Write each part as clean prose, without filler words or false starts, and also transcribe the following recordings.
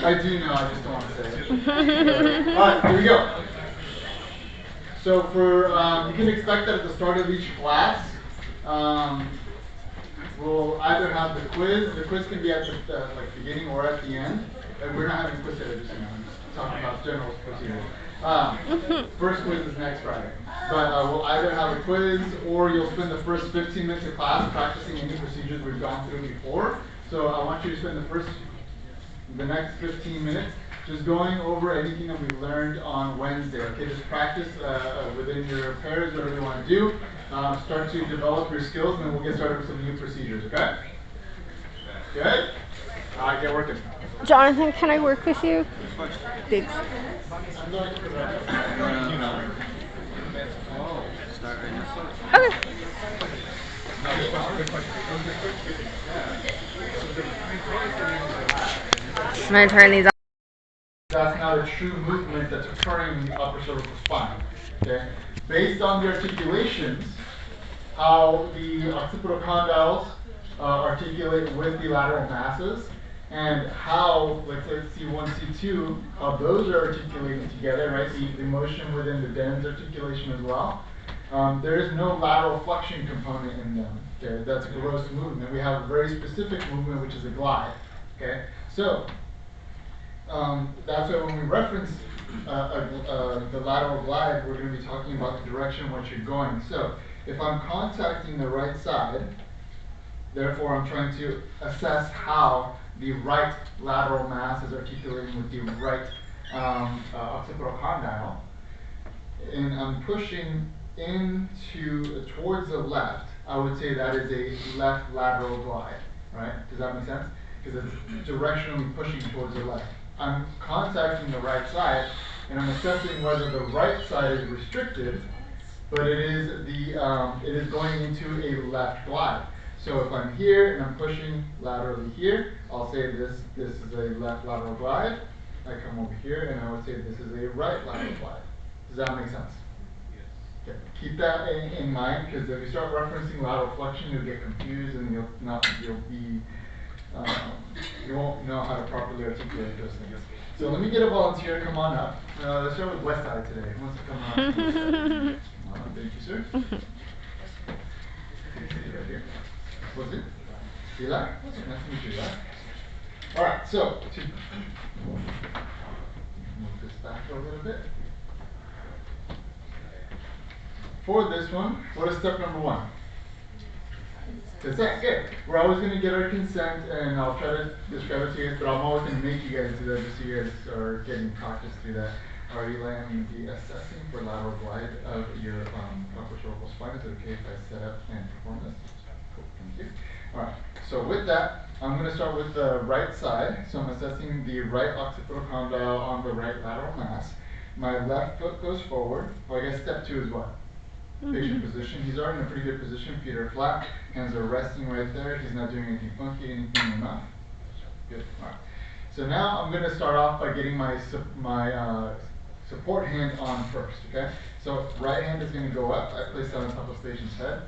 I do know, I just don't want to say it. Alright, here we go. So for, you can expect that at the start of each class, we'll either have the quiz. The quiz can be at the like beginning or at the end. And we're not having quiz today, just I'm just talking about general procedure. First quiz is next Friday. But we'll either have a quiz or you'll spend the first 15 minutes of class practicing any procedures we've gone through before. So I want you to spend the next 15 minutes just going over anything that we learned on Wednesday. Okay, just practice within your pairs, whatever you want to do. Start to develop your skills, and then we'll get started with some new procedures, okay? Good? All right, get working. Jonathan, can I work with you? Thanks. Okay. I'm going to turn these on. That's not a true movement that's occurring in the upper cervical spine. Okay? Based on the articulations, how the occipital condyles articulate with the lateral masses, and how, let's say C1, C2, how those are articulating together, right? The motion within the Den's articulation as well. There is no lateral flexion component in them. Okay? That's a gross movement. We have a very specific movement, which is a glide. Okay? So, that's why when we reference the lateral glide, we're going to be talking about the direction in which you're going. So, if I'm contacting the right side, therefore I'm trying to assess how the right lateral mass is articulating with the right occipital condyle, and I'm pushing towards the left, I would say that is a left lateral glide, right? Does that make sense? Because it's directionally pushing towards the left. I'm contacting the right side, and I'm assessing whether the right side is restricted, but it is going into a left glide. So if I'm here and I'm pushing laterally here, I'll say this is a left lateral glide. I come over here and I would say this is a right lateral glide. Does that make sense? Okay. Keep that in mind, because if you start referencing lateral flexion, you'll get confused and you won't know how to properly articulate those things. So let me get a volunteer to come on up. Let's start with West Side today. Who wants to come on up? Thank you, sir. Right here. What's it? Eli? Nice to meet you, Eli. Alright, so to move this back a little bit. For this one, what is step number 1? Consent, good. We're always going to get our consent, and I'll try to describe it to you guys, but I'm always going to make you guys do that just so you guys are getting practice through that. Alright, Eli, I'm going to be assessing for lateral glide of your upper cervical spine. Is it okay if I set up and perform this? Cool, thank you. Alright, so with that, I'm going to start with the right side. So I'm assessing the right occipital condyle on the right lateral mass. My left foot goes forward. Well, I guess step 2 is what? Patient position. He's already in a pretty good position. Feet are flat. Hands are resting right there. He's not doing anything funky, anything enough. Good. All right. So now I'm going to start off by getting my support hand on first. Okay. So right hand is going to go up. I place that on top of patient's head.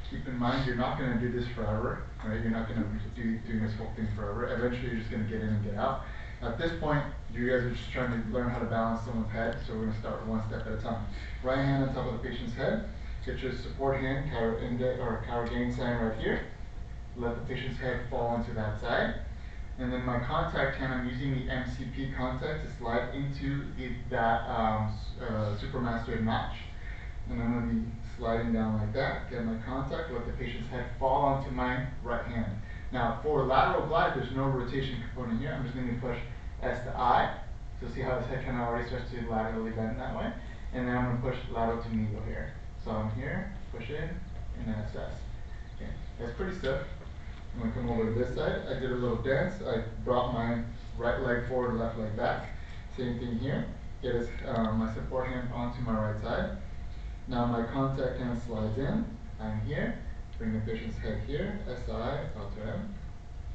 Keep in mind, you're not going to do this forever. Right. You're not going to be doing this whole thing forever. Eventually, you're just going to get in and get out. At this point, you guys are just trying to learn how to balance someone's head, so we're going to start one step at a time. Right hand on top of the patient's head. Get your support hand, cower gain sign right here. Let the patient's head fall into that side. And then my contact hand, I'm using the MCP contact to slide into that supramastoid notch. And I'm going to be sliding down like that. Get my contact, let the patient's head fall onto my right hand. Now, for lateral glide, there's no rotation component here. I'm just going to push S to I. So see how this head kind of already starts to laterally bend that way? And then I'm going to push lateral to medial here. So I'm here, push in, and then assess. Okay, that's pretty stiff. I'm going to come over to this side. I did a little dance. I brought my right leg forward, left leg back. Same thing here. Get my support hand onto my right side. Now my contact hand slides in. I'm here. Bring the patient's head here, SI, out to him.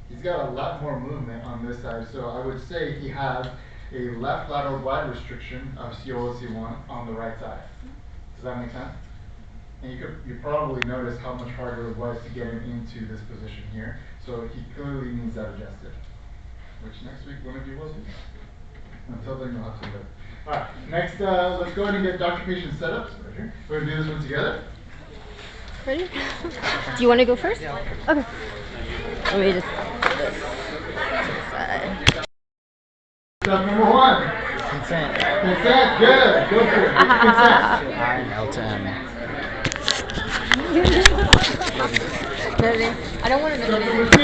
He's got a lot more movement on this side, so I would say he has a left lateral glide restriction of COO C1 on the right side. Does that make sense? And you probably noticed how much harder it was to get him into this position here, so he clearly needs that adjusted. which next week one of you will do. Until then, you'll have to do it. Alright, next, let's go ahead and get doctor patient setups. Right here. We're going to do this one together. Ready? Do you want to go first? Yeah. Okay. Let me just put this aside. Step number 1. Consent. Consent, good. Go for it. Get your consent. I, L to M. Ready? I don't want to Step know. number 2.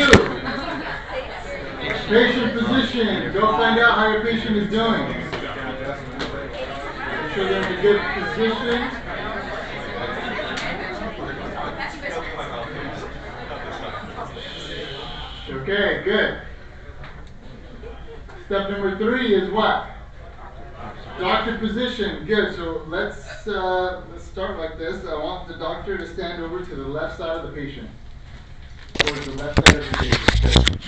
Patient position. Go find out how your patient is doing. Make sure they're in a good position. Okay, good. Step number 3 is what? Doctor position. Good. So let's start like this. I want the doctor to stand over to the left side of the patient. Towards the left side of the patient. Good.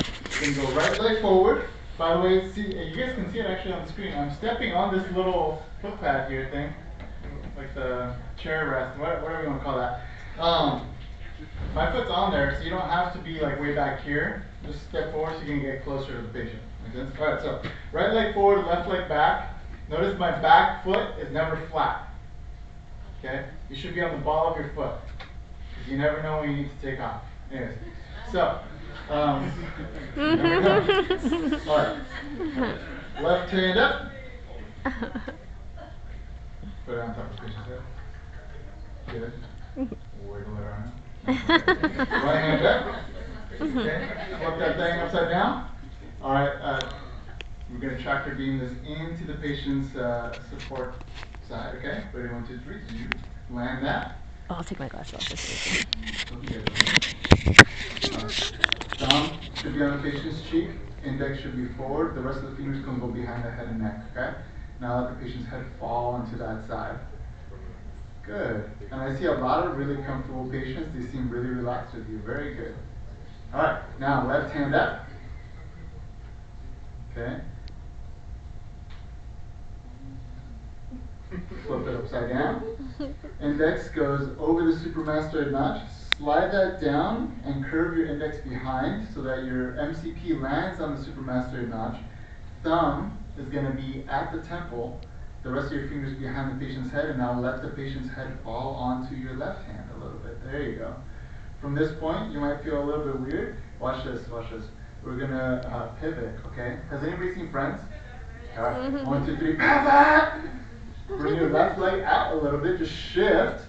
You can go right leg forward. By the way, see, you guys can see it actually on the screen. I'm stepping on this little foot pad here thing, like the chair rest, whatever you want to call that. My foot's on there, so you don't have to be like way back here. Just step forward so you can get closer to the patient. Make sense? Alright, so right leg forward, left leg back. Notice my back foot is never flat. Okay? You should be on the ball of your foot. Because you never know when you need to take off. Anyways. So, alright. Left hand up. Put it on top of the patient's head. Good. Wiggle it around. Right hand up. Okay. Flip that thing upside down. Alright, we're going to tractor beam this into the patient's support side, okay? Ready, 1, 2, 3. You land that. Oh, I'll take my glasses off this Thumb should be on the patient's cheek. Index should be forward. The rest of the fingers can go behind the head and neck, okay? Now let the patient's head fall onto that side. Good. And I see a lot of really comfortable patients. They seem really relaxed with you. Very good. Alright, now left hand up. Okay. Flip it upside down. Index goes over the supramastoid notch. Slide that down and curve your index behind so that your MCP lands on the supramastoid notch. Thumb is going to be at the temple. The rest of your fingers behind the patient's head, and now let the patient's head fall onto your left hand a little bit. There you go. From this point, you might feel a little bit weird. Watch this, watch this. We're going to pivot, okay? Has anybody seen Friends? All right, 1, 2, 3, pivot! Bring your left leg out a little bit, just shift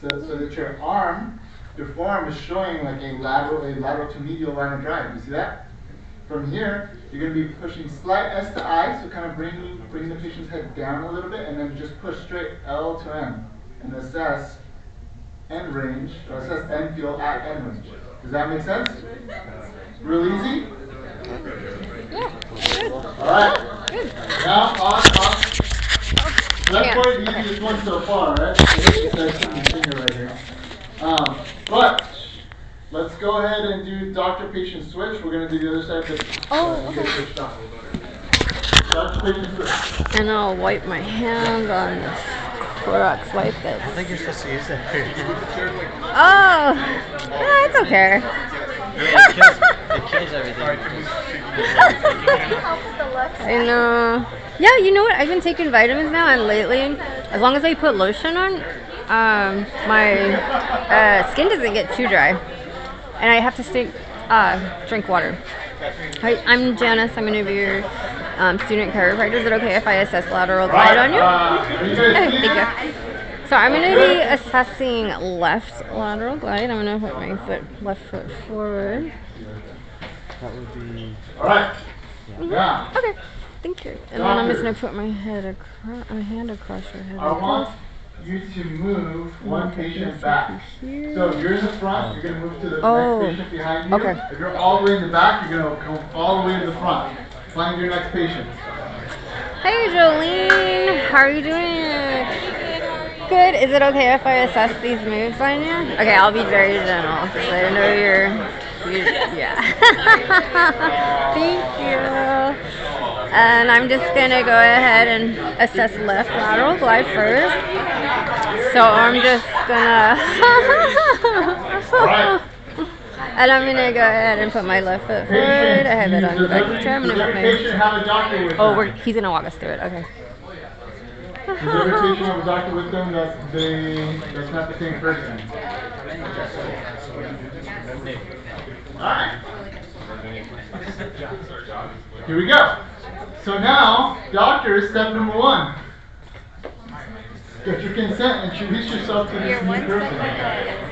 so that your forearm is showing like a lateral to medial line of drive. You see that? From here, you're going to be pushing slight S to I, so kind of bring the patient's head down a little bit, and then just push straight L to M, and assess end range, or assess end feel at end range. Does that make sense? Real easy? Alright. Now, pause. Left foot, the easiest one so far, right? That's my finger right here. But let's go ahead and do doctor-patient switch. We're going to do the other side. okay. Doctor-patient switch. And I'll wipe my hand on this Clorox wipe I this. think you're supposed to use it. Oh! No, it's okay. It kills everything. I know. Yeah, you know what? I've been taking vitamins now, and lately, as long as I put lotion on, my skin doesn't get too dry. And I have to drink water. Hi, I'm Janice. I'm going to be your student chiropractor. Is it okay if I assess lateral glide on you? Okay, thank you. So I'm going to be assessing left lateral glide. I'm going to put my left foot forward. That would be... Alright. Yeah. Okay, thank you. And then I'm just going to put my hand across your head. I want you to move one patient back. So if you're in the front, you're going to move to the next patient behind you. Okay. If you're all the way in the back, you're going to come all the way to the front. Find your next patient. Hey Jolene, how are you doing? Good. Is it okay if I assess these moves on you? Okay, I'll be very gentle because I know you're yeah. Thank you. And I'm just gonna go ahead and assess left lateral glide first. So I'm just gonna And I'm gonna go ahead and put my left foot forward. I have it on the back of the chair. I'm gonna put Patient my. have a doctor with Oh, them. he's gonna walk us through it. Okay. Does every patient have a doctor with them? That's not the same person. Alright. Here we go. So now, doctor, step number 1. Get your consent and introduce yourself to this new person.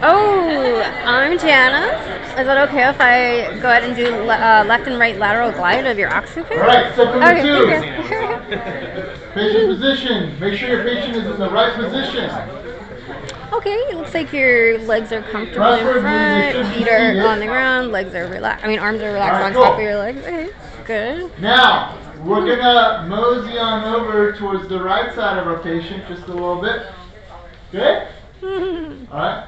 Oh, I'm Jana. Is it okay if I go ahead and do left and right lateral glide of your occiput? Alright, step number 2. Okay. Patient position. Make sure your patient is in the right position. Okay, it looks like your legs are comfortable in front, feet are on the ground, legs are relaxed. I mean, arms are relaxed on top of your legs. Okay, good. Now, we're gonna mosey on over towards the right side of our patient just a little bit. Good? Alright.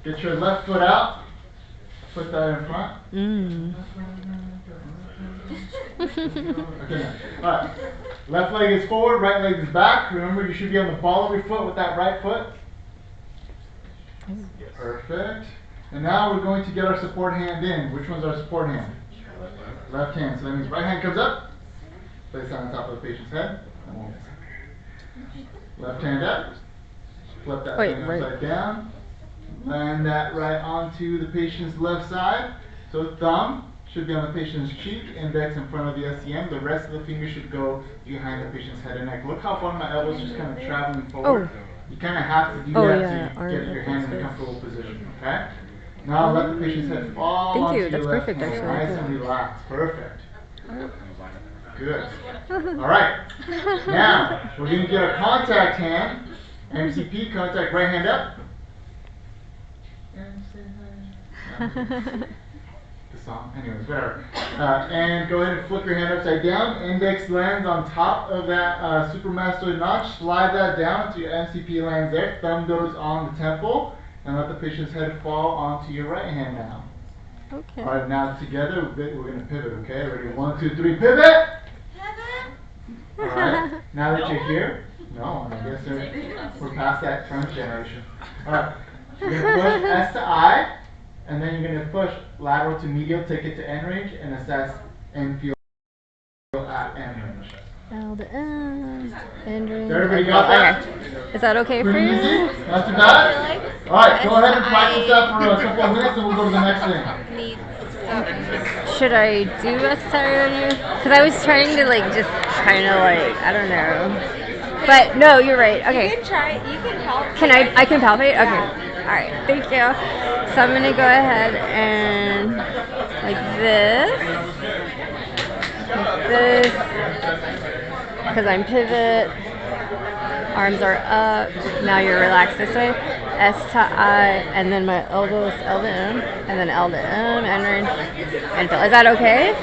Get your left foot out. Put that in front. Okay, alright. Left leg is forward, right leg is back. Remember, you should be on the ball of your foot with that right foot. Perfect. And now we're going to get our support hand in. Which one's our support hand? Left hand. So that means right hand comes up. Place it on top of the patient's head. Left hand up. Flip that thing upside down. Land that right onto the patient's left side. So thumb should be on the patient's cheek, index in front of the SCM. The rest of the fingers should go behind the patient's head and neck. Look how far my elbows just kind of traveling forward. You kind of have to do that to get your hand in a comfortable position. Okay? Now let the patient's head fall onto your left hand. Nice and relaxed. Perfect. Good. Alright. Now, we're going to get our contact hand. MCP, contact right hand up. The song? Anyways, whatever. And go ahead and flip your hand upside down. Index lands on top of that supramastoid notch. Slide that down until your MCP lands there. Thumb goes on the temple. And let the patient's head fall onto your right hand now. Okay. Alright, now together we're going to pivot, okay? Ready? 1, 2, 3, pivot! Alright, now that you're here, no, I guess we're past that French generation. Alright, you're going to push S to I, and then you're going to push lateral to medial, take it to end range, and assess end field at end range. L to end range. Everybody got that? Okay. Is that okay for Pretty you? easy? Not too bad? Alright, go ahead and practice that for a couple of minutes and we'll go to the next thing. Should I do a start on you? Because I was trying to just kind of I don't know. But no, you're right. Okay. You can try, you can palpate. Can I can palpate? Okay. Alright, thank you. So I'm going to go ahead and like this. Because I'm pivot. Arms are up. Now you're relaxed this way. S to I, and then my elbows L to M, and then L to M, and feel. Is that okay?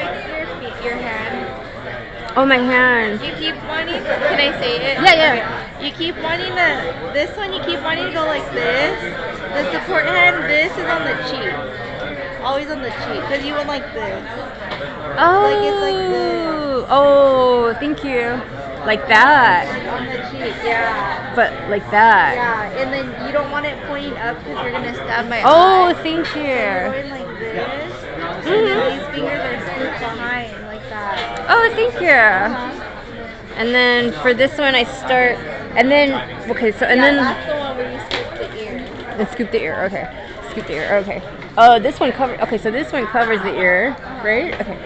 Your hand. Oh, my hand. You keep wanting, can I say it? Yeah. You keep wanting this one, you keep wanting to go like this. The support hand, this is on the cheek. Always on the cheek, because you went like this. Oh. Like it's like this. Oh, thank you. Like that. On the cheek, yeah. But like that. Yeah, and then you don't want it pointing up because you're going to stab my eye. Oh, thank So you're you. going like this, and then these fingers are scooped behind, like that. Oh, thank you. And then for this one, I start, and then, okay, so, and then. That's the one where you scoop the ear. And scoop the ear, okay. Scoop the ear, okay. Oh, this one covers, okay, so this one covers the ear, right? Okay.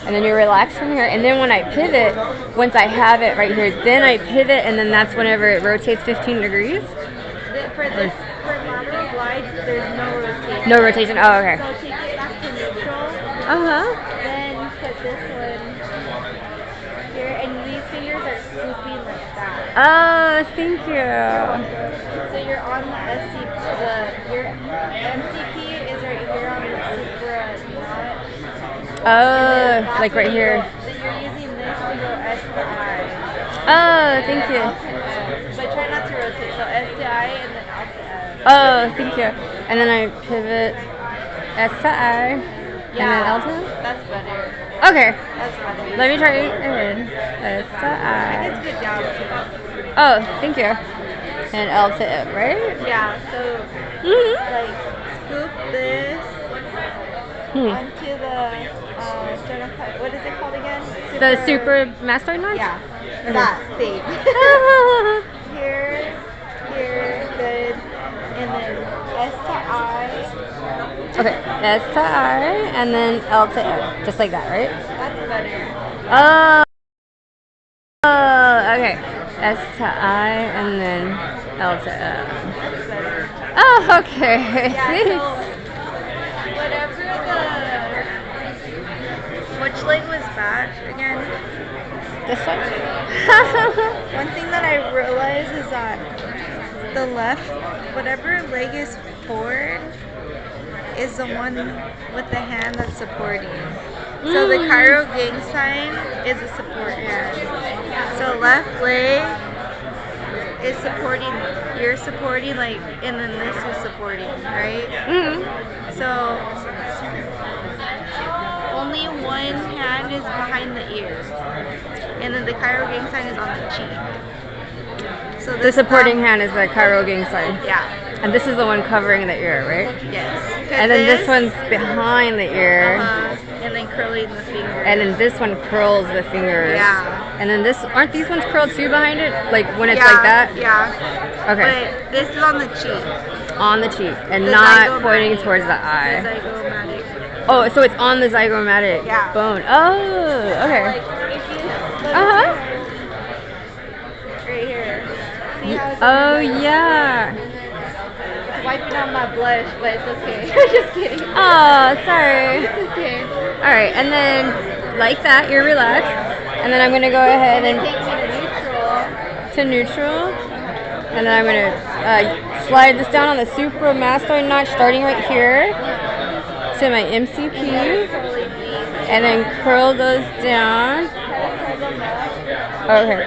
And then you relax from here, and then when I pivot, once I have it right here, then I pivot, and then that's whenever it rotates 15 degrees? For lateral glide, there's no rotation. No rotation, oh, okay. So take it back to neutral, Uh-huh. then put this one here, and these fingers are scooping like that. Oh, thank you. So you're on the your MCP is right here on the supra knot. Oh, like right here. So you're using this to go S to I. Oh, thank you. But try not to rotate. So S to I and then out to F. Oh, thank you. And then I pivot S to I, and then L to? That's better. Okay. That's better. Let me try it again. S to I. It's good down. Oh, thank you. And L to F, right? Yeah, so Mm-hmm. like scoop this onto the what is it called again? The super mastoid notch? Yeah, Okay. that thing. Here, good, and then S to I. Okay, S to I, and then L to M, just like that, right? That's better. Oh, okay. S to I, and then L to M. That's better. Oh, okay. Yeah, so whatever which leg was that again? This one? One thing that I realized is that the left, whatever leg is forward, is the one with the hand that's supporting. So the chiro gang sign is a support hand. So left leg is supporting, you're supporting like, and then this is supporting, right? So only one hand is behind the ear, and then the chiro gang sign is on the cheek. So The supporting hand is the chiro gang sign. Yeah. And this is the one covering the ear, right? Yes. And then this one's behind the ear. And then curling the finger. And then this one curls the fingers. Yeah. And then aren't these ones curled too behind it? Like when it's like that? Yeah. Okay. But this is on the cheek. On the cheek and The not zygomatic. pointing towards the eye. The zygomatic. Oh, so it's on the zygomatic bone. Oh, okay. Like if you look Uh-huh. right here. See how it's Oh, yeah. It's wiping out my blush, but it's okay. Just kidding. Oh, sorry. It's okay. All right, and then like that, you're relaxed. And then I'm going to go ahead and Take me to neutral. And then I'm going to slide this down on the supramastoid notch, starting right here to my MCP. And then curl those down. Okay,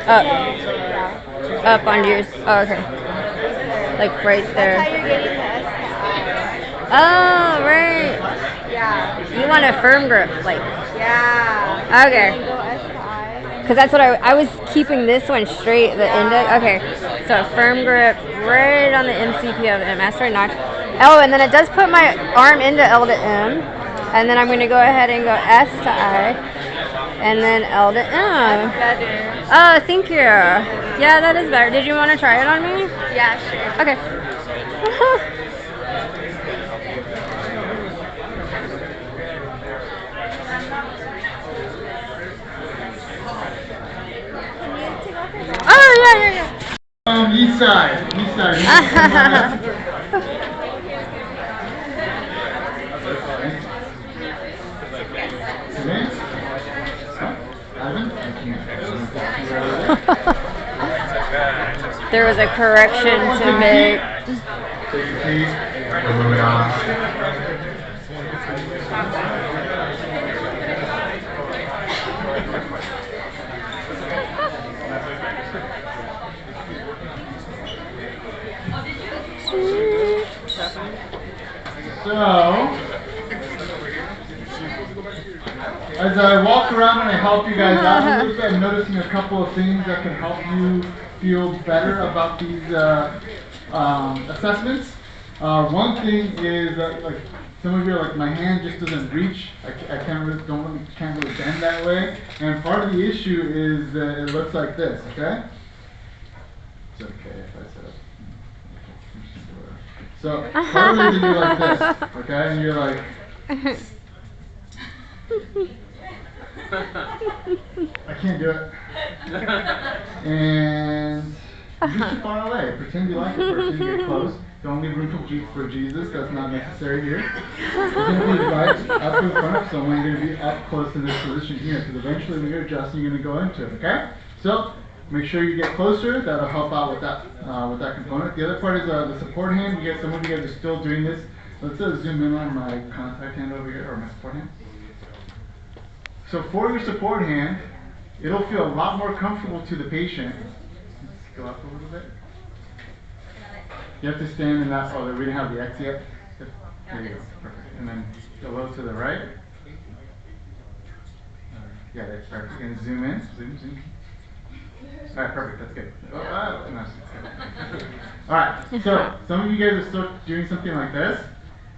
up on yours. Oh, okay. Like right there. That's how you're getting the S to I. Oh, right. Yeah. You want a firm grip, like. Yeah. Okay. And then go S to I. Because that's what I was keeping this one straight, the index. Okay. So a firm grip right on the MCP of the mastoid notch. Oh, and then it does put my arm into L to M. And then I'm going to go ahead and go S to I. And then L to M. That's better. Oh, thank you. Yeah, that is better. Did you want to try it on me? Yeah, sure. Okay. Oh, yeah. East side. Okay. Ivan? There was a correction to make. Take your seat. Move it on. So, as I walk around and I help you guys out a little bit, I'm noticing a couple of things that can help you feel better about these assessments. One thing is that, like, some of you are like, my hand just doesn't reach. I can't really bend that way. And part of the issue is that it looks like this. Okay. It's okay if I set up. So part of it is you're like this, okay, and you're like. I can't do it. And you're too far away. Pretend you like it first and get close. Don't leave room for Jesus. That's not necessary here. You're going to be right up in front of someone. You're going to be up close in this position here. Because eventually when you're adjusting, you're going to go into it. Okay? So make sure you get closer. That'll help out with that component. The other part is the support hand. Some of you guys are still doing this. Let's zoom in on my contact hand over here, or my support hand. So for your support hand, it'll feel a lot more comfortable to the patient. Let's go up a little bit. You have to stand in that. Oh, we didn't have the X yet. There you go. Perfect. And then a little to the right. Yeah, that's perfect. And zoom in. Zoom. All right, perfect. That's good. No, that's good. All right. So some of you guys are still doing something like this.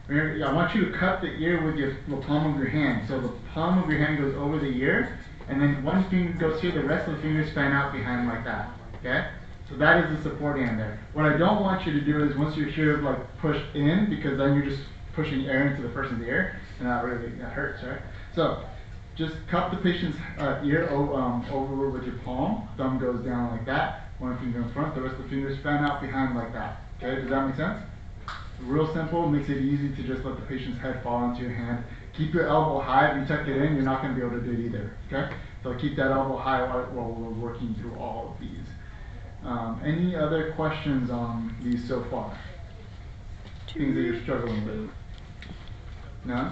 I want you to cup the ear with the palm of your hand. So the palm of your hand goes over the ear, and then one finger goes here, the rest of the fingers fan out behind like that. Okay? So that is the support hand there. What I don't want you to do is once you're here, like push in, because then you're just pushing air into the person's ear, and that hurts, right? So just cup the patient's ear over with your palm. Thumb goes down like that. One finger in front, the rest of the fingers fan out behind like that. Okay, does that make sense? Real simple, makes it easy to just let the patient's head fall into your hand. Keep your elbow high. If you tuck it in, you're not going to be able to do it either. Okay? So keep that elbow high while we're working through all of these. Any other questions on these so far? Things that you're struggling with? No?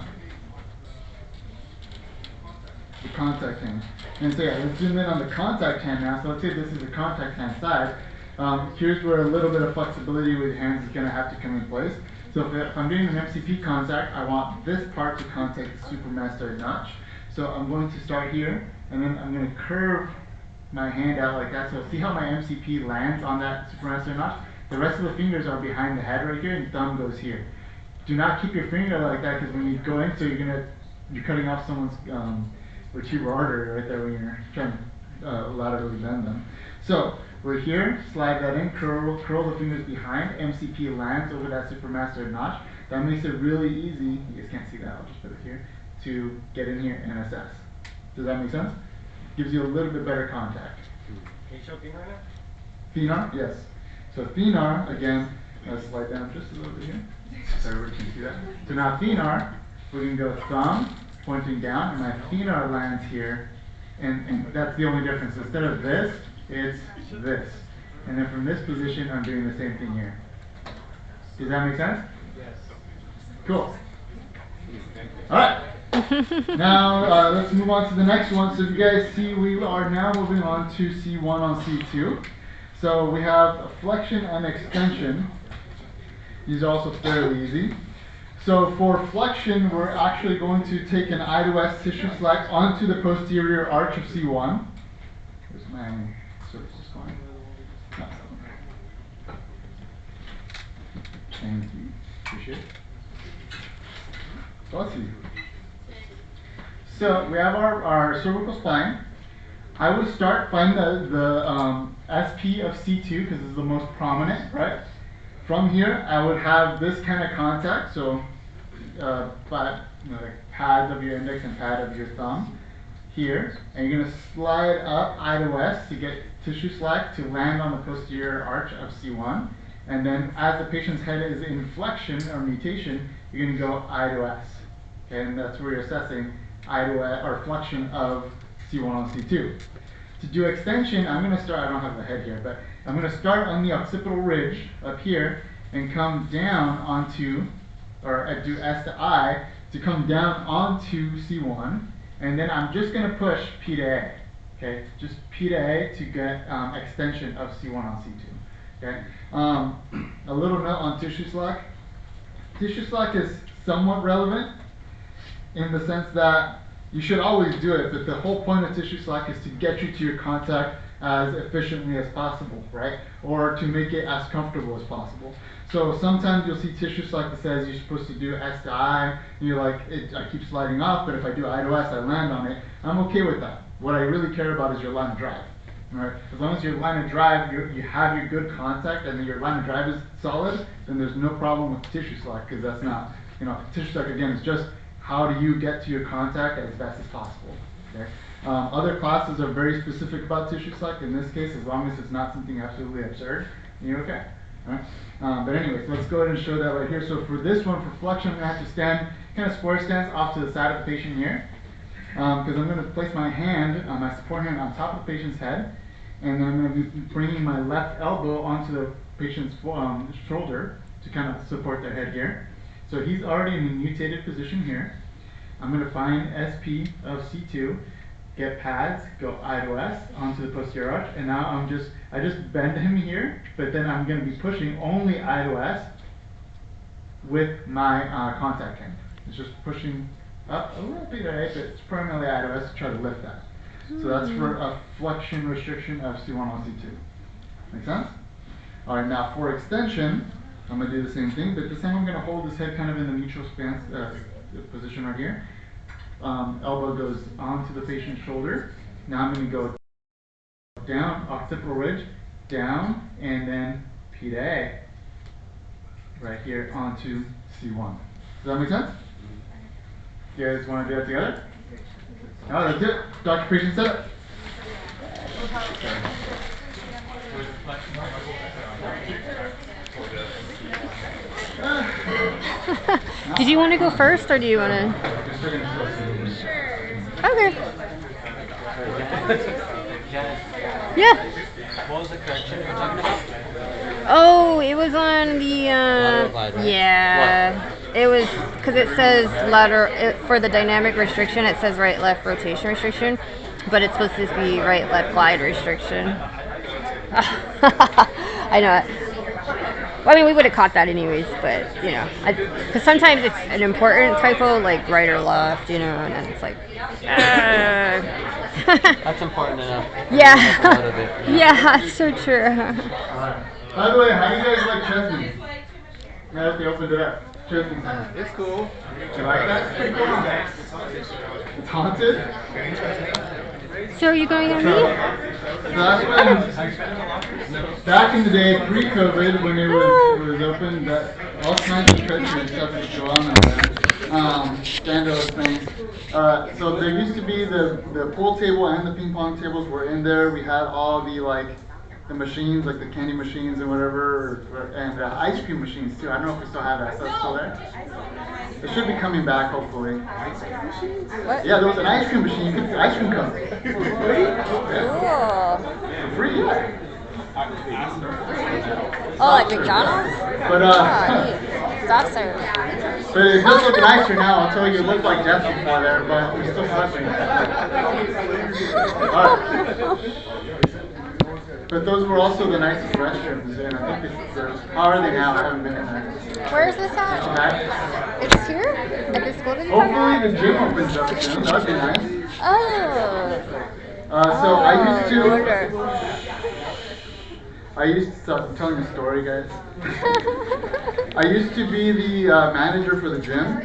The contact hand. And so yeah, let's zoom in on the contact hand now. So let's say this is the contact hand side. Here's where a little bit of flexibility with your hands is going to have to come in place. So if I'm doing an MCP contact, I want this part to contact the supramastoid notch. So I'm going to start here, and then I'm going to curve my hand out like that. So see how my MCP lands on that supramastoid notch? The rest of the fingers are behind the head right here, and thumb goes here. Do not keep your finger like that, because when you go in, so you're cutting off someone's vertebral artery right there when you're trying to laterally bend them. So we're here, slide that in, curl the fingers behind, MCP lands over that supramastoid notch. That makes it really easy, you guys can't see that, I'll just put it here, to get in here and assess. Does that make sense? Gives you a little bit better contact. Can you show thenar now? Thenar, yes. So thenar, again, let's slide down just a little bit here. So everybody can see that. So now thenar, we're going to go thumb pointing down, and my thenar lands here, and that's the only difference. Instead of this, it's this. And then from this position, I'm doing the same thing here. Does that make sense? Yes. Cool. Alright. Now, let's move on to the next one. So if you guys see, we are now moving on to C1 on C2. So we have a flexion and extension. These are also fairly easy. So for flexion, we're actually going to take an I to S tissue slack onto the posterior arch of C1. Here's my cervical spine. Thank you. Appreciate it. So let's see. So we have our cervical spine. I would find the SP of C2 because it's the most prominent, right? From here, I would have this kind of contact. So, like pad of your index and pad of your thumb here, and you're going to slide up I to S to get tissue slack to land on the posterior arch of C1. And then as the patient's head is in flexion or mutation, you're going to go I to S. Okay, and that's where you're assessing I to S, or flexion of C1 on C2. To do extension, I'm going to start, I don't have the head here, but I'm going to start on the occipital ridge up here and come down onto, or do S to I, to come down onto C1. And then I'm just going to push P to A. Okay, just P to A to get extension of C1 on C2. Okay, a little note on tissue slack. Tissue slack is somewhat relevant in the sense that you should always do it, but the whole point of tissue slack is to get you to your contact as efficiently as possible, right? Or to make it as comfortable as possible. So sometimes you'll see tissue slack that says you're supposed to do S to I, and you're like, I keep sliding off, but if I do I to S, I land on it. I'm okay with that. What I really care about is your line of drive. Right? As long as your line of drive, you have your good contact, and your line of drive is solid, then there's no problem with tissue slack, because that's not, tissue slack again is just how do you get to your contact as best as possible. Okay? Other classes are very specific about tissue slack. In this case, as long as it's not something absolutely absurd, you're okay. Right? But anyways, let's go ahead and show that right here. So for this one, for flexion, I'm going to have to stand kind of square stance off to the side of the patient here, because I'm going to place my hand, my support hand, on top of the patient's head, and then I'm going to be bringing my left elbow onto the patient's shoulder to kind of support their head here. So he's already in a mutated position here. I'm going to find SP of C2, get pads, go I to S onto the posterior arch, and now I just bend him here, but then I'm going to be pushing only I to S with my contact hand. It's just pushing up a little bit, right, but it's primarily I to S to try to lift that. So that's for a flexion restriction of C1 on C2. Make sense? All right, now for extension, I'm going to do the same thing, but this time I'm going to hold his head kind of in the neutral stance position right here. Elbow goes onto the patient's shoulder. Now I'm going to go down, occipital ridge, down, and then P to A. Right here onto C1. Does that make sense? You guys want to do that together? Alright, let's do it. Dr. Patient setup. Did you want to go first, or do you want to? Okay. Yeah. What was the correction you were talking about? Oh, it was on the. Lateral glide, right? Yeah. It was because it says lateral for the dynamic restriction. It says right left rotation restriction, but it's supposed to be right left glide restriction. I know it. Well, I mean, we would have caught that anyways, but you know, because sometimes it's an important typo, like right or left, you know, and then it's like. That's important enough. Yeah. Out of it, Yeah, so true. By the way, how do you guys like chestnuts? Now that they opened it up. Chestnuts. It's cool. You like that? It's pretty cool. It's haunted? So are you going on me? So that's when, back in the day, pre-COVID, when it was open, that all kinds of treachery stuff would go on there. Scandalous things. So there used to be the pool table and the ping pong tables were in there. We had all the the machines, like the candy machines and whatever, and ice cream machines too. I don't know if we still have that. Is that still there? It should be coming back, hopefully. What? Yeah, there was an ice cream machine. You could get ice cream cones. Cool. For free, yeah. Oh, like McDonald's? But Soft serve. but it does look nicer now. I'll tell you, it looked like death before there, but we're still touching. But those were also the nicest restrooms, and I think there's. How are they now? I haven't been in there. Where is this at? Back. It's here? At the school that you're talking Hopefully about? the gym opens up soon. That'd be nice. Oh. So I used no wonder. I'm telling a story, guys. I used to be the manager for the gym,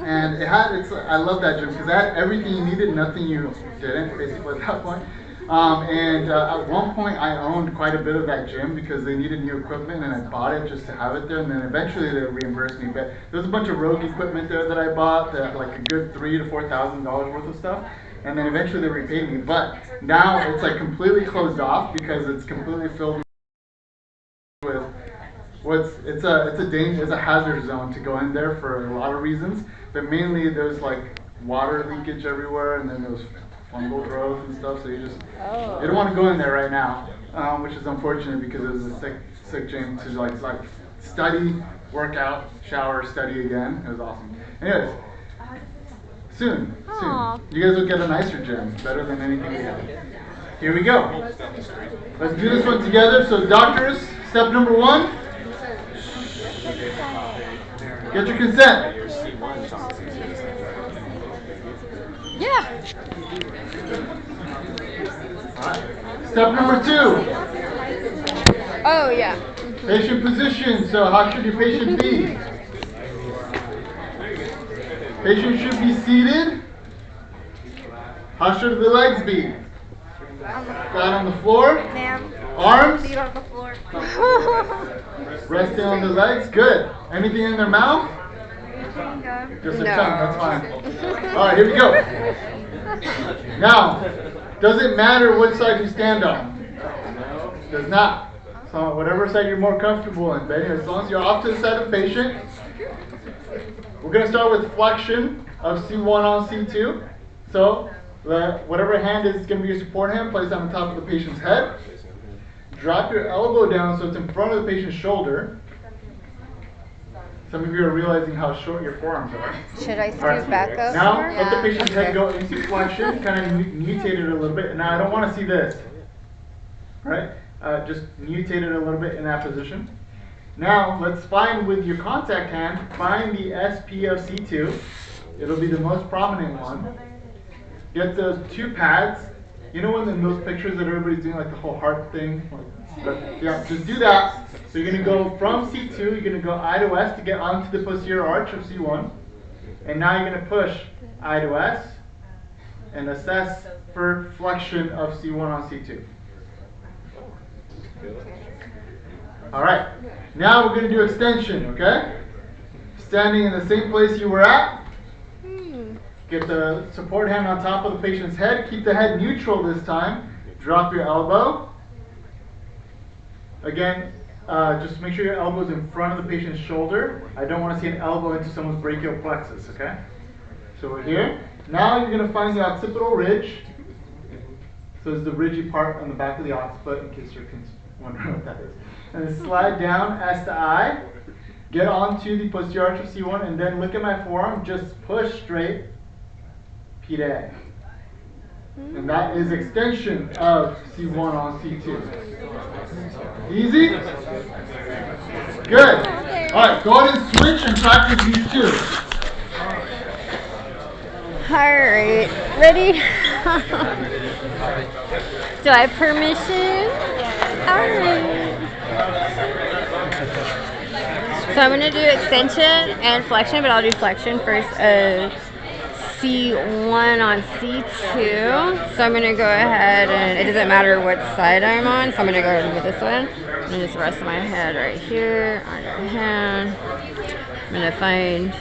and I love that gym because it had everything you needed, nothing you didn't, basically at that point. And at one point I owned quite a bit of that gym because they needed new equipment, and I bought it just to have it there, and then eventually they reimbursed me. But there was a bunch of rogue equipment there that I bought, like a good $3,000 to $4,000 worth of stuff. And then eventually they repaid me, but now it's like completely closed off because it's completely filled with it's a hazard zone to go in there for a lot of reasons, but mainly there's like water leakage everywhere, and then there's fungal growth and stuff, so you don't want to go in there right now, which is unfortunate because it was a sick gym to like study, work out, shower, study again. It was awesome. Anyways. Soon. You guys will get a nicer gym, better than anything we have. Here we go. Let's do this one together. So doctors, step number 1. Get your consent. Yeah. Step number 2. Oh, yeah. Patient position. So how should your patient be? Patient should be seated. How should the legs be? Flat on the floor. Ma'am. Arms. Feet on the floor. Resting on the legs. Good. Anything in their mouth? Just their No. tongue. That's fine. All right, here we go. Now, does it matter what side you stand on? Does not. So whatever side you're more comfortable in. But anyway, as long as you're off to the side of the patient. We're going to start with flexion of C1 on C2. So, whatever hand is going to be your support hand, place on the top of the patient's head. Drop your elbow down so it's in front of the patient's shoulder. Some of you are realizing how short your forearms are. Should I All right. scoot back up? Now, more? let the patient's head Okay. go into flexion, kind of mutate it a little bit. Now, I don't want to see this. All right? Just mutate it a little bit in that position. Now, let's find with your contact hand, find the SP of C2. It'll be the most prominent one. Get those 2 pads. You know when in those pictures that everybody's doing like the whole heart thing? Like, But yeah, just do that. So you're going to go from C2, you're going to go I to S to get onto the posterior arch of C1. And now you're going to push I to S and assess for flexion of C1 on C2. Alright, now we're going to do extension, okay? Standing in the same place you were at. Get the support hand on top of the patient's head. Keep the head neutral this time. Drop your elbow. Again, just make sure your elbow is in front of the patient's shoulder. I don't want to see an elbow into someone's brachial plexus, okay? So we're here. Now you're going to find the occipital ridge. So it's the ridgy part on the back of the occiput, in case you're wondering what that is. And then slide down S to I. Get onto the posterior arch of C1, and then look at my forearm. Just push straight. P to A. And that is extension of C1 on C2. Easy? Good. Alright, go ahead and switch and practice these two. Alright, ready? Do I have permission? Alright. So I'm going to do extension and flexion, but I'll do flexion first. C1 on C2. So I'm going to go ahead and it doesn't matter what side I'm on. So I'm going to go ahead and do this one. And just rest my head right here on your hand. I'm going to find.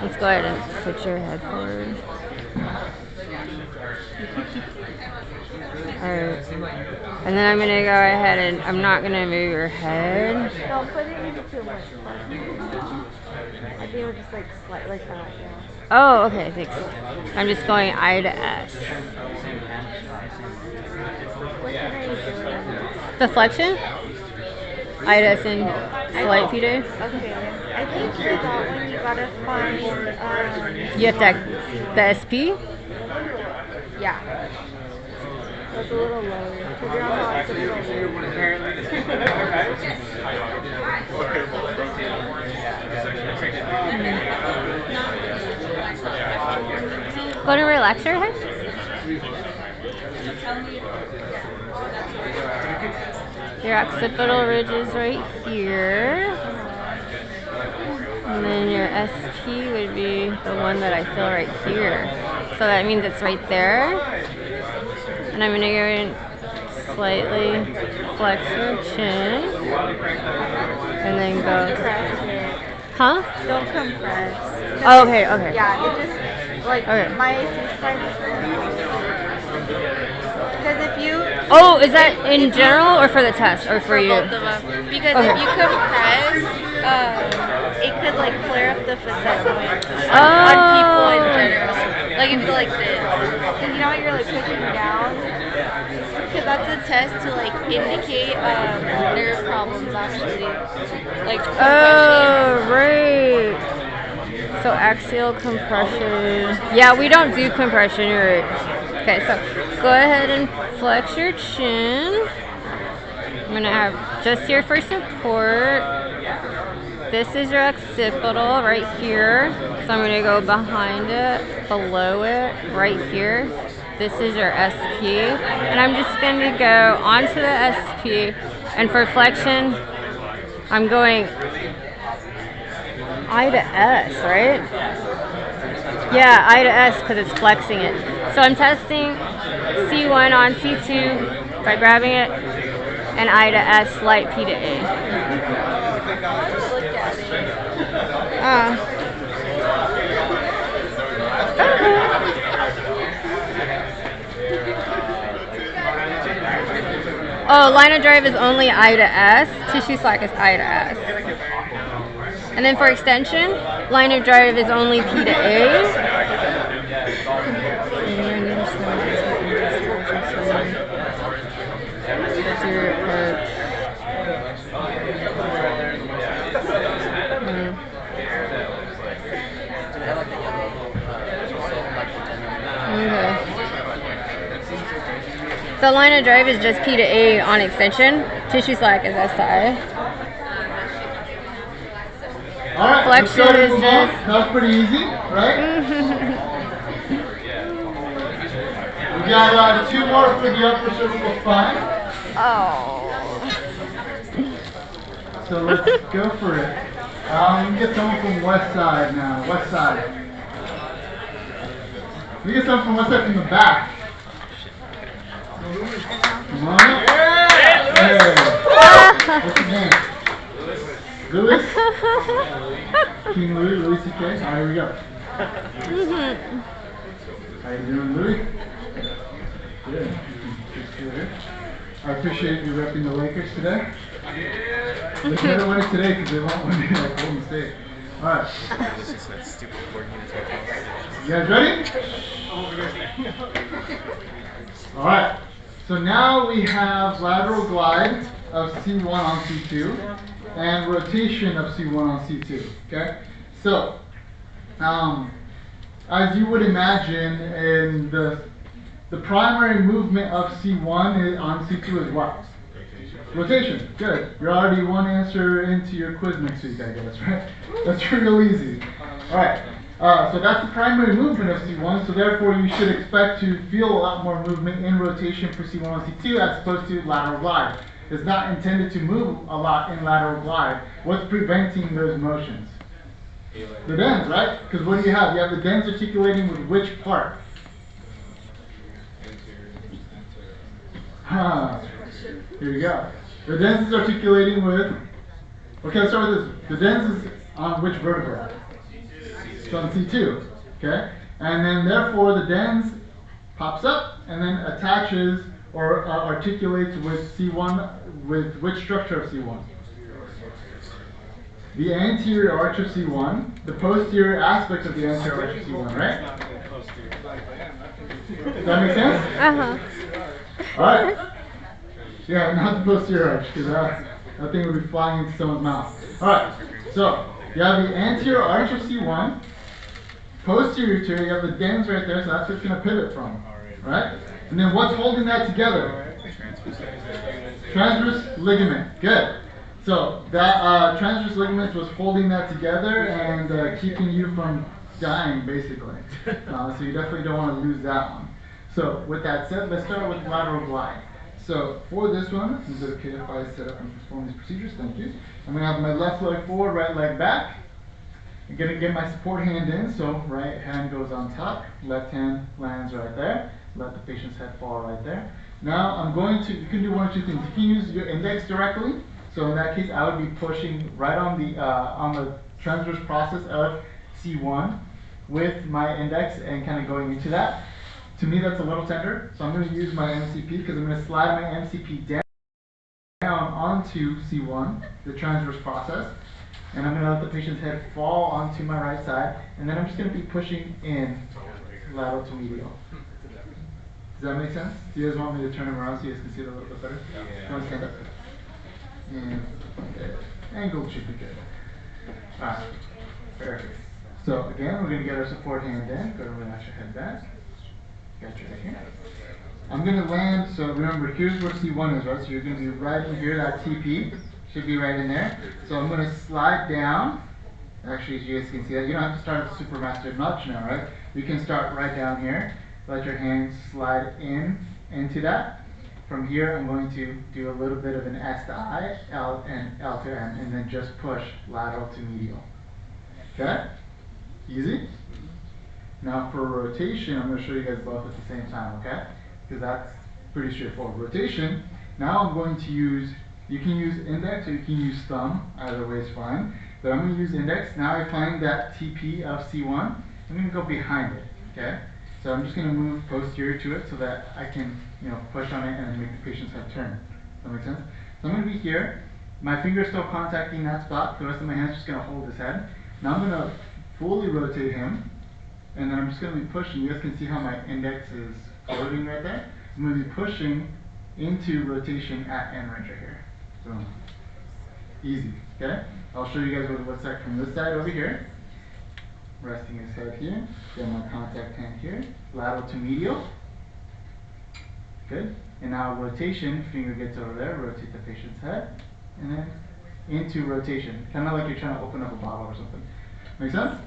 Let's go ahead and put your head forward. Alright. And then I'm going to go ahead and I'm not going to move your head. Don't put it into too much. I think it was just like slight like that. Yeah. Oh, okay, thanks. I'm just going I to S. What can I do? The flexion? I to S and slight P to A. Okay. I think for that one you gotta find. You have to the SP? Yeah. That's a little lower. Because you're on the occipital Go to relax your head. Your occipital ridge is right here. And then your SP would be the one that I feel right here. So that means it's right there. And I'm going to go and slightly flex your chin. And then go. Huh? Don't compress. Oh, okay, okay. Yeah, it just, like, Okay. my C5 is because if you... Oh, is that in general or for the test or for you? Both of them. Because Okay. if you compress, it could, like, flare up the facet Oh. on people in general. Like, if you like this. Because you know how you're, like, pushing down? Because that's a test to, like, indicate nerve problems, actually. Like, Oh, right. So axial compression. Yeah, we don't do compression, you're right. Okay, so go ahead and flex your chin. I'm going to have just here for support. This is your occipital right here. So I'm going to go behind it, below it, right here. This is your SP. And I'm just going to go onto the SP. And for flexion, I'm going I to S, right? Yeah, I to S because it's flexing it. So I'm testing C1 on C2 by grabbing it, and I to S, slight P to A. Oh, line of drive is only I to S. Tissue slack is I to S. And then for extension, line of drive is only P to A. Okay. So line of drive is just P to A on extension. Tissue slack is S to I. Alright, let's Flexion start is to move on. That was pretty easy, right? We got 2 more for the upper cervical spine. Oh. So let's go for it. We can get someone from west side now. West side. We get someone from west side from the back. Come on. Hey. What's his name? Louis? King Louis, Louis C.K. Alright, here we go. How you doing, Louis? Good. Good. I appreciate you repping the Lakers today. They better win it today because they won't win it at Golden State. Alright. You guys ready? Alright. So now we have lateral glide of C1 on C2 and rotation of C1 on C2. Okay? So, as you would imagine, in the primary movement of C1 on C2 is what? Rotation. Good. You're already 1 answer into your quiz next week, I guess, right? That's real easy. Alright. So that's the primary movement of C1, so therefore you should expect to feel a lot more movement in rotation for C1 on C2 as opposed to lateral glide. It's not intended to move a lot in lateral glide. What's preventing those motions? The dens, right? Because what do you have? You have the dens articulating with which part? Here you go. The dens is articulating with, okay, let's start with this. The dens is on which vertebra? It's on C2, okay? And then therefore the dens pops up and then attaches or articulates with C1, with which structure of C1? The anterior arch of C1, the posterior aspect of the anterior arch of C1, right? Does that make sense? Uh-huh. Alright. Yeah, not the posterior arch, because that thing would be flying into someone's mouth. Alright, so you have the anterior arch of C1, posterior to it, you have the dens right there, so that's what it's going to pivot from. Right? And then what's holding that together? Transverse ligament. Good. So that transverse ligament was holding that together and keeping you from dying, basically. So you definitely don't want to lose that one. So with that said, let's start with lateral glide. So for this one, is it okay if I set up and perform these procedures? Thank you. I'm going to have my left leg forward, right leg back. I'm going to get my support hand in, so right hand goes on top, left hand lands right there. Let the patient's head fall right there. Now I'm going to, you can do 1 or 2 things. You can use your index directly. So in that case, I would be pushing right on the transverse process of C1 with my index and kind of going into that. To me, that's a little tender. So I'm going to use my MCP because I'm going to slide my MCP down onto C1, the transverse process. And I'm going to let the patient's head fall onto my right side. And then I'm just going to be pushing in lateral to medial. Does that make sense? Do you guys want me to turn him around so you guys can see it a little bit better? You want to stand up? And okay. Angle should be good. Alright. Perfect. So again, we're going to get our support hand in. Go ahead and relax your head back. Got your head here. I'm going to land, so remember, here's where C1 is, right? So you're going to be right in here, that TP should be right in there. So I'm going to slide down. Actually, as you guys can see that, you don't have to start at Supermaster much now, right? You can start right down here. Let your hands slide into that. From here, I'm going to do a little bit of an S to I, L and L to M, and then just push lateral to medial. Okay? Easy? Now for rotation, I'm going to show you guys both at the same time, okay? Because that's pretty straightforward. Rotation, now I'm going to use, you can use index or you can use thumb, either way is fine. But I'm going to use index. Now I find that TP of C1, I'm going to go behind it, okay? So I'm just going to move posterior to it so that I can, push on it and make the patient's head turn. Does that make sense? So I'm going to be here. My finger's still contacting that spot. The rest of my hand's just going to hold his head. Now I'm going to fully rotate him. And then I'm just going to be pushing. You guys can see how my index is floating right there. I'm going to be pushing into rotation at end right here. So easy. Okay? I'll show you guys what it looks like from this side over here. Resting his head here, get my contact hand here, lateral to medial. Good. And now rotation, finger gets over there, rotate the patient's head, and then into rotation. Kind of like you're trying to open up a bottle or something. Make sense?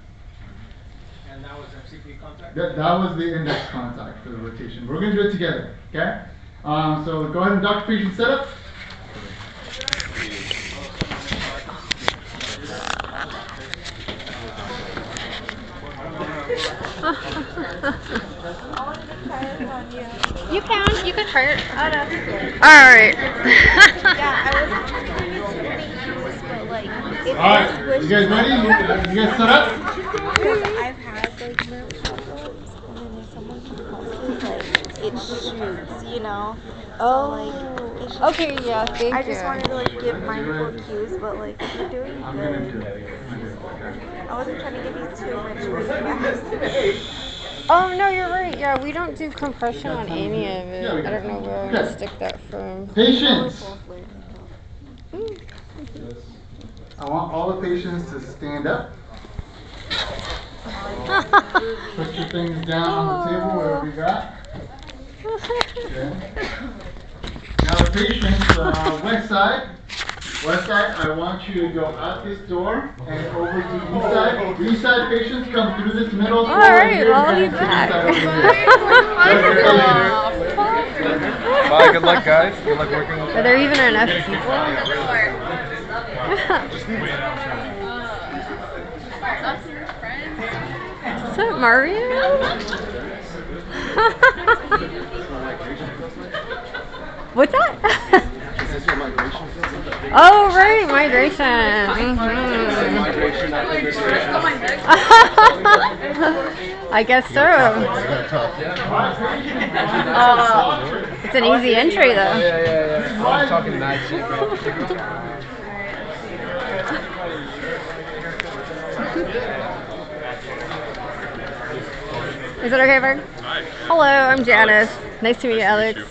And that was MCP contact? That was the index contact for the rotation. We're going to do it together, okay? So go ahead and doctor patient setup. You can try it. Oh, that's good. Alright. Yeah, I wasn't trying to give you too many cues, but like, if Alright, there's you guys ready? You guys set up? Because I've had like nerve problems, and then if someone convulses, like it shoots, you know. So like, it's just, Okay, yeah, thank you. I just wanted to like give mindful cues, but like you're doing I'm going to do good. it. I wasn't trying to give you too much feedback. Oh, no, you're right. Yeah, we don't do compression on any of it. I don't know where I'm gonna stick that from. Patients. I want all the patients to stand up. Put your things down on the table, wherever you got. Okay. Now the patients, west side, I want you to go out this door and over to east side. East side patients come through this middle door. Alright, here well, I'll and be to the back. side over here. Bye, good luck guys. Good luck working with Are there even enough people? Is that Mario? What's that? Oh, right, migration. I guess so. It's an easy entry, though. Yeah. I'm talking mad shit, bro. Is it okay, Berg? Hello, I'm Janice. Nice to meet you, Alex.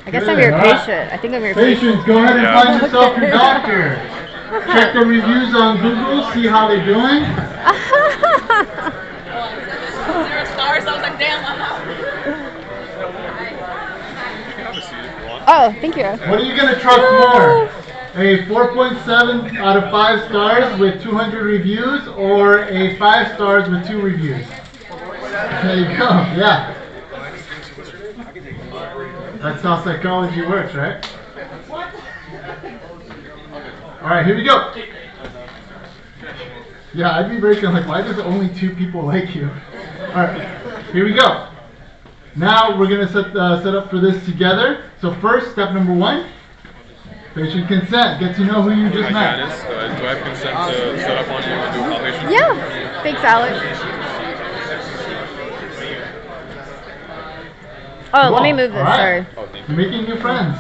I guess I'm your patient. I think I'm your patient. Patients, go ahead and find yourself your doctor. Check the reviews on Google, see how they're doing. 0 stars. I was like, damn, I'm out. Oh, thank you. What are you going to trust more? A 4.7 out of 5 stars with 200 reviews or a 5 stars with 2 reviews? There you go, yeah. That's how psychology works, right? Alright, here we go. Yeah, I'd be very kind of like, why does only 2 people like you? Alright, here we go. Now we're going to set up for this together. So first, step number 1, patient consent. Get to know who you just met. Do I have consent to set up on you and do palpations? Yeah. Thanks, Alex. Oh, let me move this. Sorry. Making new friends.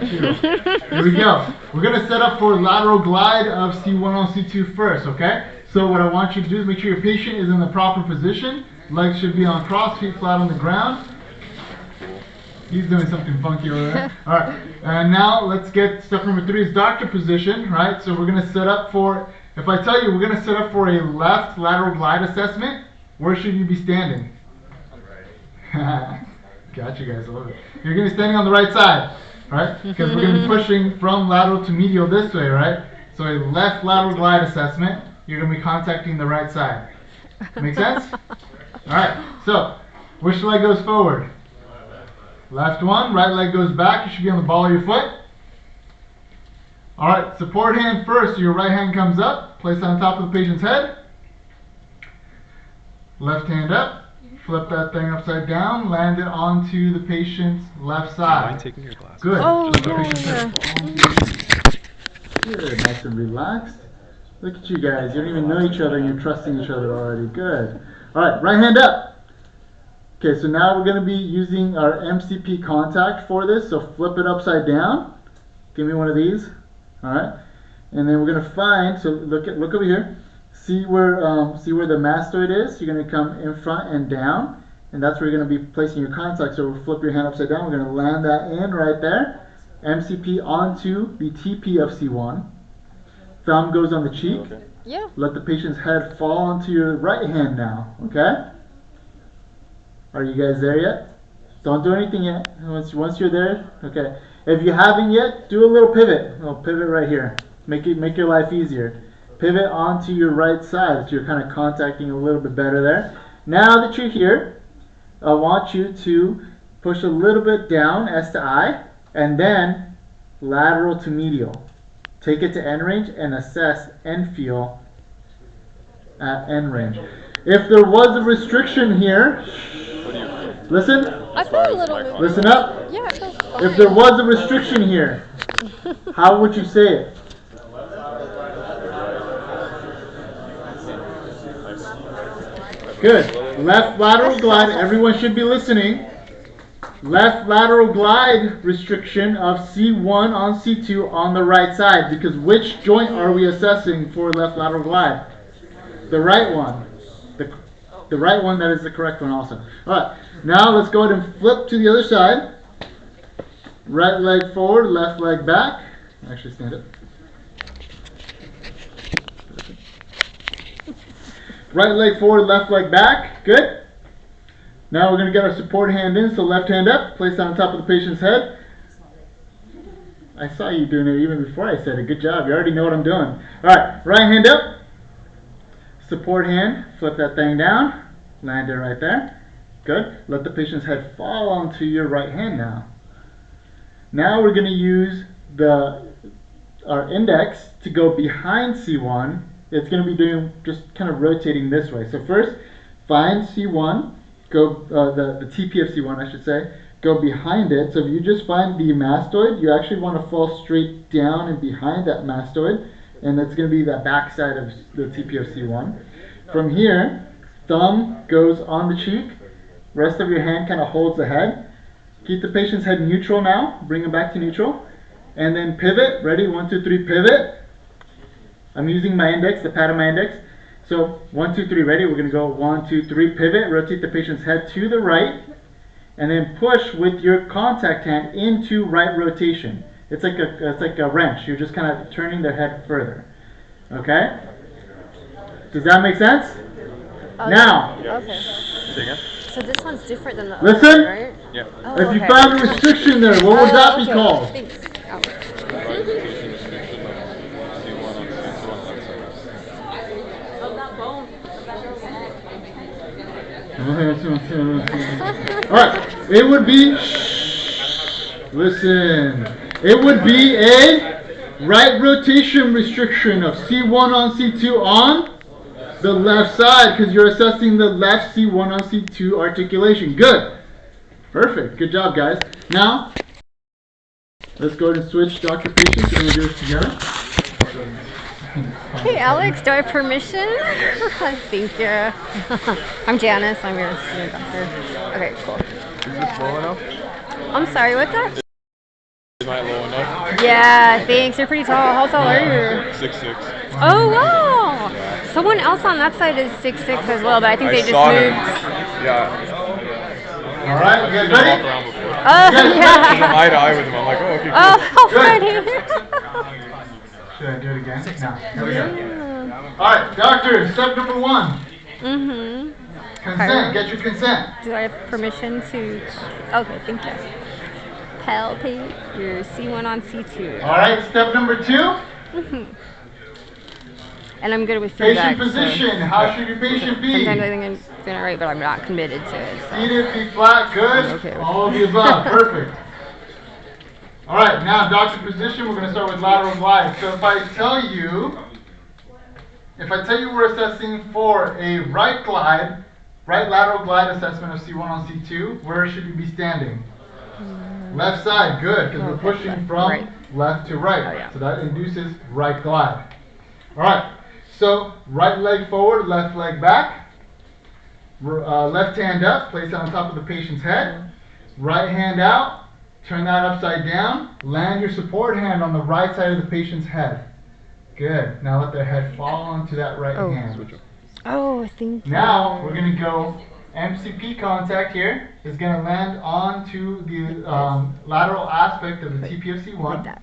Here we go. We're going to set up for lateral glide of C1 C2 first, okay? So what I want you to do is make sure your patient is in the proper position. Legs should be on cross, feet flat on the ground. He's doing something funky over there. Alright, and now let's get step number 3 is doctor position, right? So we're going to set up for, if I tell you we're going to set up for a left lateral glide assessment, where should you be standing? Got you guys, I love it. You're going to be standing on the right side, right? Because we're going to be pushing from lateral to medial this way, right? So a left lateral glide assessment, you're going to be contacting the right side. Make sense? Alright, so which leg goes forward? Left one, right leg goes back, you should be on the ball of your foot. Alright, support hand first, so your right hand comes up, place it on top of the patient's head. Left hand up. Flip that thing upside down, land it onto the patient's left side. Mind taking your glasses? Good. Oh, Just the yeah, patient's head. Good, nice and relaxed. Look at you guys. You don't even know each other and you're trusting each other already. Good. Alright, right hand up. Okay, so now we're going to be using our MCP contact for this. So flip it upside down. Give me one of these. Alright. And then we're going to find, so look over here. See where the mastoid is. You're going to come in front and down, and that's where you're going to be placing your contact. So we'll flip your hand upside down. We're going to land that in right there. MCP onto the TP of C1. Thumb goes on the cheek. Okay. Yeah. Let the patient's head fall onto your right hand now. Okay? Are you guys there yet? Don't do anything yet. Once you're there, okay. If you haven't yet, do a little pivot. A little pivot right here. Make your life easier. Pivot onto your right side, so you're kind of contacting a little bit better there. Now that you're here, I want you to push a little bit down, S to I, and then lateral to medial. Take it to end range and assess end feel at end range. If there was a restriction here, listen, I felt a little movement. listen up. Yeah, I felt fine. If there was a restriction here, how would you say it? Good. Left lateral glide, everyone should be listening. Left lateral glide restriction of C1 on C2 on the right side, because which joint are we assessing for left lateral glide? The right one. The right one, that is the correct one also. Alright, now let's go ahead and flip to the other side. Right leg forward, left leg back. Actually stand up. Right leg forward, left leg back. Good. Now we're going to get our support hand in, so left hand up, place it on top of the patient's head. I saw you doing it even before I said it. Good job. You already know what I'm doing. Alright, right hand up. Support hand, flip that thing down. Land it right there. Good. Let the patient's head fall onto your right hand now. Now we're going to use our index to go behind C1. It's going to be doing just kind of rotating this way. So first, find C1, go the TP of C1, I should say, go behind it. So if you just find the mastoid, you actually want to fall straight down and behind that mastoid, and that's going to be the back side of the TP of C1. From here, thumb goes on the cheek, rest of your hand kind of holds the head. Keep the patient's head neutral now, bring him back to neutral, and then pivot. Ready? 1, 2, 3, pivot. I'm using my index, the pad of my index. So 1, 2, 3, ready? We're going to go 1, 2, 3, pivot. Rotate the patient's head to the right, and then push with your contact hand into right rotation. It's like a wrench. You're just kind of turning their head further. Okay? Does that make sense? Now. Okay. Say again? So this one's different than the Listen. other one, right? Yeah. Oh, If you okay. found a restriction there, what would that be okay. called? Thanks. Oh. Rotation restriction of C1 on C2 on left side. Of that bone. Alright, it would be, listen, it would be a right rotation restriction of C1 on C2 on the left side, because you're assessing the left C1 on C2 articulation. Good. Perfect. Good job, guys. Now, let's go ahead and switch doctor patients. We're going to do this together. Hey Alex, do I have permission? Thank you. I'm Janice, I'm your senior doctor. Okay, cool. Is this low enough? I'm sorry, what's that? Is mine low enough? Yeah, thanks. You're pretty tall. How tall are you? 6'6". Oh, wow. Someone else on that side is 6'6" as well, but I think they just saw him. moved. Yeah. Alright, you I've guys seen him walk ready? around before. Oh, I'm yeah. eye to eye with him. I'm like, oh, okay, cool. Oh, how Good. funny. Should I do it again? No. Here we go. Alright, doctor, step number 1. Mm-hmm. Consent. Get your consent. Do I have permission to... Okay, thank you. Palpate your C1 on C2. Alright, step number 2. Mm-hmm. And I'm good with feedback. Patient position. How should your patient be? Sometimes I think I'm doing it right, but I'm not committed to it. So. Seated, feet flat, good. Okay. All of the above, perfect. Alright, now doctor position, we're going to start with lateral glide. So if I tell you we're assessing for a right lateral glide assessment of C1 on C2, where should you be standing? Left side, good, because we're pushing from right. left to right. Oh, yeah. So that induces right glide. Alright, so right leg forward, left leg back. Left hand up, place it on top of the patient's head. Right hand out, turn that upside down. Land your support hand on the right side of the patient's head. Good. Now let their head fall onto that right hand. Oh, I think... Now we're going to go MCP contact here is going to land onto the lateral aspect of the TP of C1. Like that.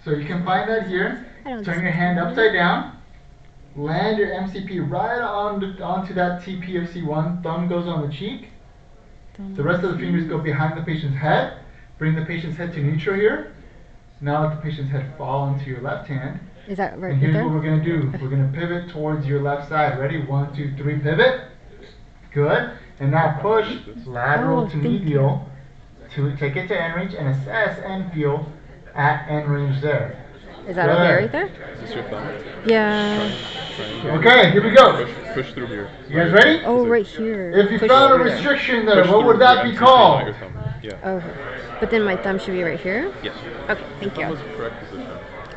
So you can find that here. I don't Turn your hand upside down. Land your MCP right onto that TP of C1. Thumb goes on the cheek. The rest of the fingers go behind the patient's head. Bring the patient's head to neutral here. Now let the patient's head fall into your left hand. Is that right And here's there? what we're gonna do. We're gonna pivot towards your left side. Ready? 1, 2, 3, pivot. Good. And now push lateral Oh, to thank you. medial to take it to end range and assess and feel at end range there. Is that okay Good. right there? Is this your thumb? Yeah. Okay, here we go. Push through here. You guys ready? Oh, right here. If you Push found a through there. restriction there, what would that be called? Not your thumb. Yeah. Okay. But then my thumb should be right here? Yes. Okay, thank That was you. the correct position.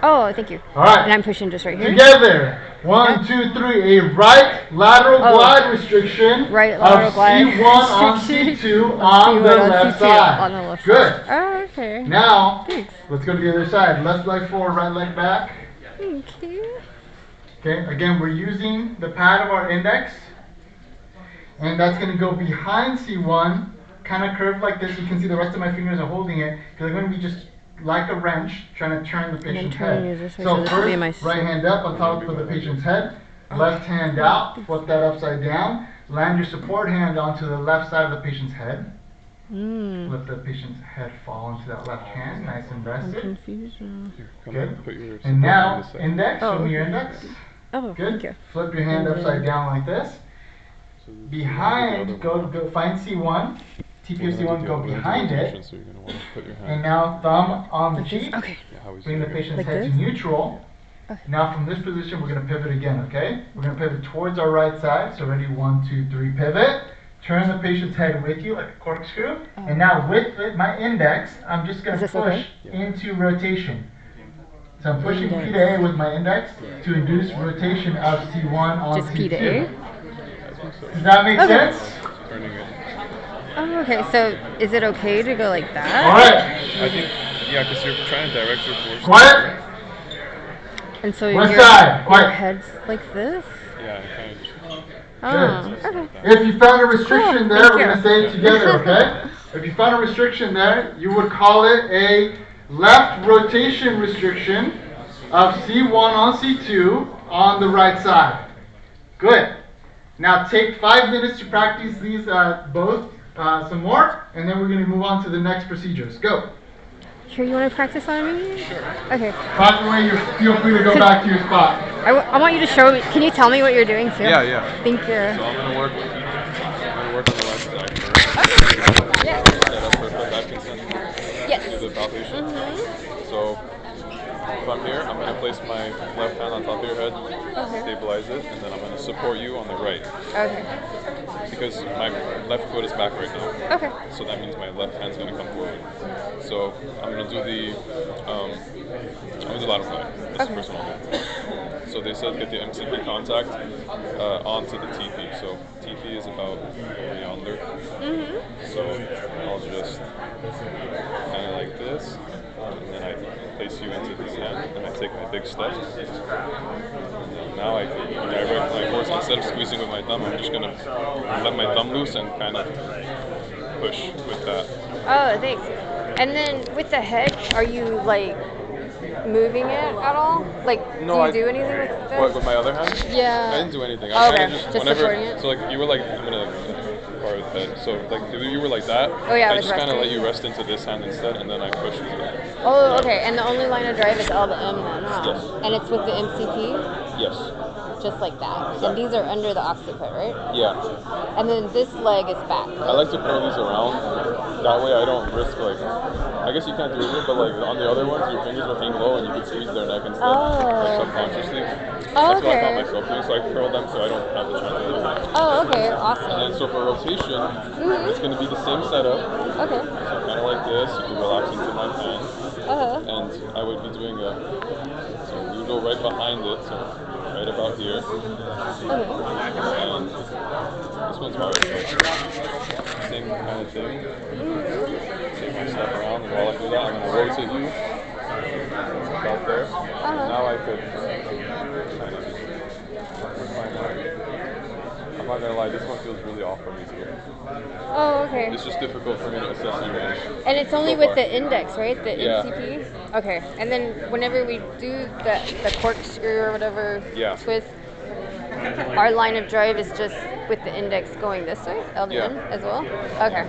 Oh, thank you. All right. And I'm pushing just right here? Together. 1, 2, 3. A right lateral Oh. glide restriction Right lateral of glide C1 on restriction C2 of on C1 the on left C2 side. on the left Good. side. Oh, okay. Now, Thanks. let's go to the other side. Left leg forward, right leg back. Thank you. Okay, again, we're using the pad of our index. And that's going to go behind C1, kind of curved like this. You can see the rest of my fingers are holding it. Because I'm going to be just like a wrench trying to turn the then patient's turn head. you this way, So so this will be first, my right hand up on top of the patient's head. Left hand out, flip that upside down. Land your support hand onto the left side of the patient's head. Mm. Let the patient's head fall into that left hand, nice and I'm rested. confused now. Come Good. on, put your support And now, on this side. index, Oh, show me your okay. index. Oh, thank you. Good. Flip your hand And upside then- down like this. So this is Behind, the other one. go find C1. We're gonna TP do of C1, the go other behind rotation, it. So you're gonna want to put your hand. And now thumb on the Like this? cheek. Okay. Yeah, how he's Bring the doing it. patient's Like head this? to neutral. Okay. Now from this position, we're going to pivot again, okay? We're going to pivot towards our right side. So ready, 1, 2, 3, pivot. Turn the patient's head with you like a corkscrew. And now with my index, I'm just going Is to this push okay? into rotation. So I'm pushing Index. P to A with my index to induce rotation of C1 on Just C2. P to A? I think so. Does that make Okay. sense? Turning it. Oh, okay. So is it okay to go like that? All right. I think, yeah, because you're trying to direct your force. Quiet. And so Left your, side, your quiet. head's like this? Yeah, kind of. Oh, okay. If you found a restriction Cool, there, thank we're you. going to say it together, okay? If you found a restriction there, you would call it a left rotation restriction of C1 on C2 on the right side. Good. Now take 5 minutes to practice these both some more, and then we're going to move on to the next procedures. Go. Sure, you want to practice on me? Sure. Okay. By the way, you feel free to go back to your spot. I want you to show me. Can you tell me what you're doing too? Yeah, yeah. Thank So you. I'm gonna work on the left side first. Yes. Set up for back consent. Yes. Do the palpation. Mm-hmm. So if I'm here, I'm gonna place my left hand on top of your head, Okay. stabilize it, and then I'm gonna support you on the right Okay. because my left foot is back right now. Okay. So that means my left hand's gonna come forward. So I'm gonna do the lateral glide. That's the first one I'll do. So they said get the MCP contact onto the TP. So TP is about over yonder. Mm-hmm. So I'll just kind of like this, and then I place you into this hand, and I take my big step. And then now I can direct my force. Instead of squeezing with my thumb, I'm just gonna let my thumb loose and kind of push with that. Oh, thanks. And then with the head, are you like moving it at all? Like, No, do you do anything with this? What, with my other hand? Yeah. I didn't do anything. Oh, I okay. kind of Just supporting it? So like you were like I'm gonna part of the head. So like you were like that. Oh, yeah, I with just kind of let resting. you rest into this hand instead, and then I push with it. Oh, okay. And the only line of drive is L to M then, huh? Yes. And it's with the MCP, Yes. just like that. And these are under the occiput, right? Yeah. And then this leg is back. I like to curl these around. That way I don't risk like. I guess you can't do it, but like on the other ones, your fingers will hang low and you can squeeze their neck instead, Oh. subconsciously. Oh, That's what I found okay. myself doing, so I curl them so I don't have the chance to do it. Oh, okay. And then Awesome. so for rotation, it's going to be the same setup. Okay. So kind of like this, you can relax into my hand, Uh-huh. and I would be doing so you go right behind it, so right about here. Okay. And this one's hard. So same kind of thing. Take my step around, and while I do that, I'm going to rotate you about there. Now I could kind of just find out. I'm not going to lie, this one feels really off for me too. Oh, okay. It's just difficult for me to assess your range. And it's only so with far. the index, right? The Yeah. MCP? Okay. And then whenever we do the corkscrew or whatever Yeah. twist, our line of drive is just with the index going this way, L to Yeah. N as well? Okay.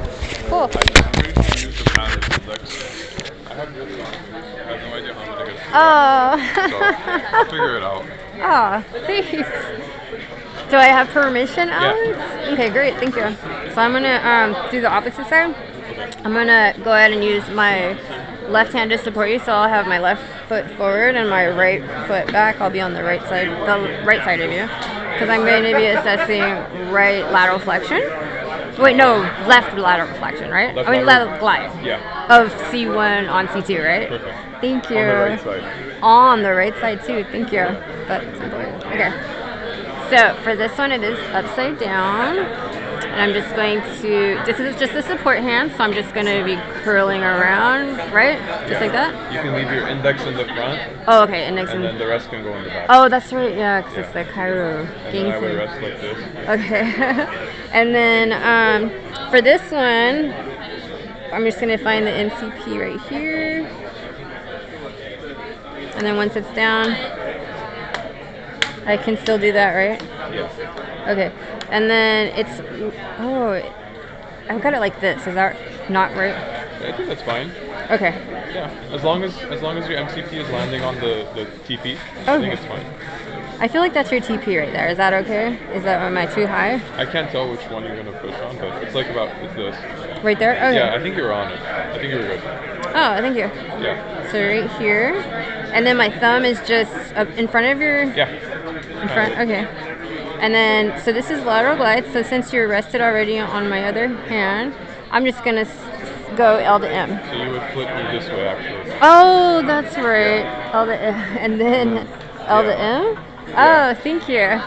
Cool. I'm pretty sure you use the pattern index. I have this on. I have no idea how I'm gonna get it. Oh. So I'll figure it out. Oh, thanks. Do I have permission, Alex? Yeah. Okay, great, thank you. So I'm gonna do the opposite side. I'm gonna go ahead and use my left hand to support you, so I'll have my left foot forward and my right foot back. I'll be on the right side of you, because I'm going to be assessing right lateral flexion. Wait, no, left lateral flexion, right? Left I mean lateral- lateral glide. Yeah. Of C1 on C2, right? Perfect. Thank you. On the right side. On the right side too. Thank you. That's important. Okay. So for this one, it is upside down, and I'm just going to. This is just the support hand, so I'm just going to be curling around, right? Just like that. You can leave your index in the front, Oh, okay. Index and then the rest can go in the back. Oh, that's right. Yeah, because it's Yeah. the Cairo And gang then I would thing. rest like this. Okay. And then for this one, I'm just going to find the MCP right here. And then once it's down, I can still do that, right? Yes. Okay. And then it's, oh, I've got it like this. Is that not right? I think that's fine. Okay. Yeah. As long as your MCP is landing on the TP, I Okay. think it's fine. I feel like that's your TP right there. Is that okay? Is that, am I too high? I can't tell which one you're gonna push on, but it's like it's this. Right there? Okay. Yeah, I think you're on it. I think you're good. Oh, thank you. Yeah. So right here. And then my thumb is just up in front of your... Yeah. In front? Okay. And then, so this is lateral glide. So since you're rested already on my other hand, I'm just going to go L to M. So you would flip me this way, actually. Oh, that's right. L to M. And then L to M? Yeah. Oh, thank you.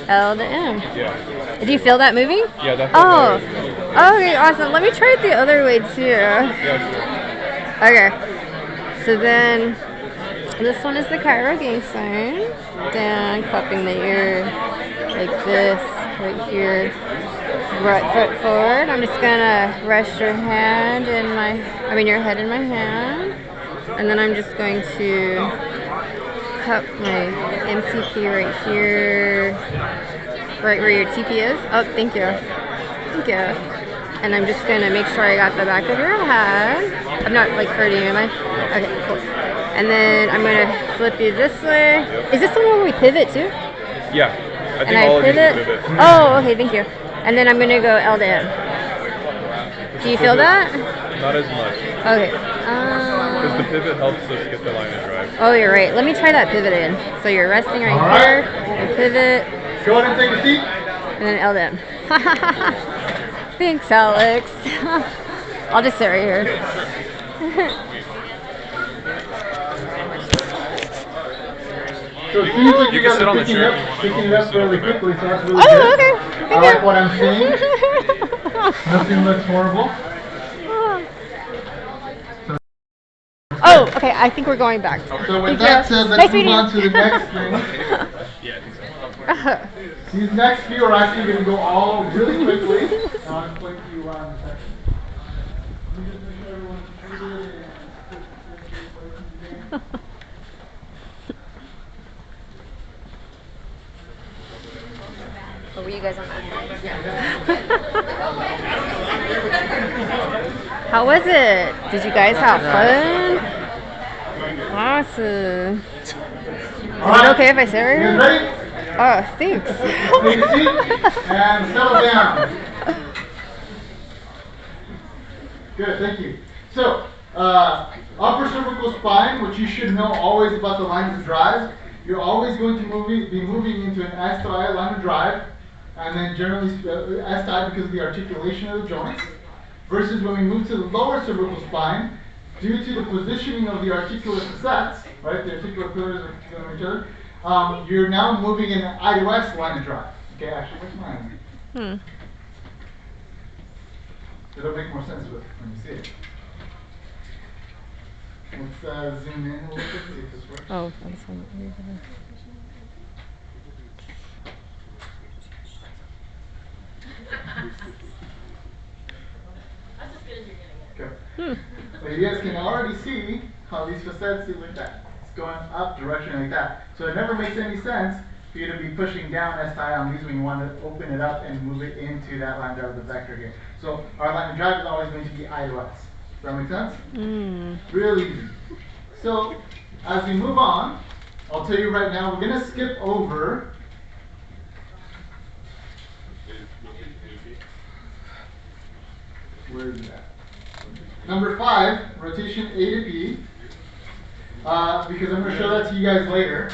L to M. Yeah. Do you feel that moving? Yeah, that's Oh. Okay, awesome. Let me try it the other way too. Yeah, Okay. So then, this one is the Cairo gang sign. Down, cupping the ear like this, right here. Right foot forward. I'm just gonna rest your hand in your head in my hand. And then I'm just going to cup my MCP right here. Right where your TP is. Oh, thank you. Thank you. And I'm just gonna make sure I got the back of your head. I'm not like hurting you, am I? Okay, cool. And then I'm gonna flip you this way. Yep. Is this the one where we pivot too? Yeah. I think And all I of you pivot? can pivot. Oh, okay, thank you. And then I'm gonna go L to M. Do you feel that? Not as much. Okay. Because the pivot helps us get the line and drive. Oh, you're right. Let me try that pivot in. So you're resting right All here. right. You pivot. Go ahead and take a seat. And then L to M. Thanks, Alex. I'll just sit right here. So it seems like You you can guys sit on are the chair if you want to picking go. it up Sit over really there. quickly, so that's really Oh, good. okay. I like what I'm seeing. Nothing looks horrible. Oh, okay. I think we're going back. So with Thank that you. said, Nice let's move meeting on you. to the next thing. Yeah, I think so. These next few are actually going to go all really quickly. I'll explain to you why in a second. Let me just make sure everyone's seated and Oh, were you guys on that? How was it? Did you guys have fun? Awesome. Is it okay if I sit right You here? guys ready? Oh, thanks. Take a seat and settle down. Good, thank you. So, upper cervical spine, which you should know always about the lines of drive. You're always going to be moving into an S to I line of drive, and then generally S to I because of the articulation of the joints. Versus when we move to the lower cervical spine, due to the positioning of the articular facets, right, the articular pillars are together with each other, you're now moving in an I to S line of drive. Okay, actually, what's mine? It'll make more sense when you see it. Let's zoom in a little bit, see if this works. Oh, that's one. Okay. So you guys can already see how these facets see like that. It's going up direction like that. So it never makes any sense for you to be pushing down S I on these when you want to open it up and move it into that line drive of the vector here. So our line of drive is always going to be I to S. that make sense? Mm. Real easy. So, as we move on, I'll tell you right now, we're going to skip over where is it at? Number 5, rotation A to P. Because I'm going to show that to you guys later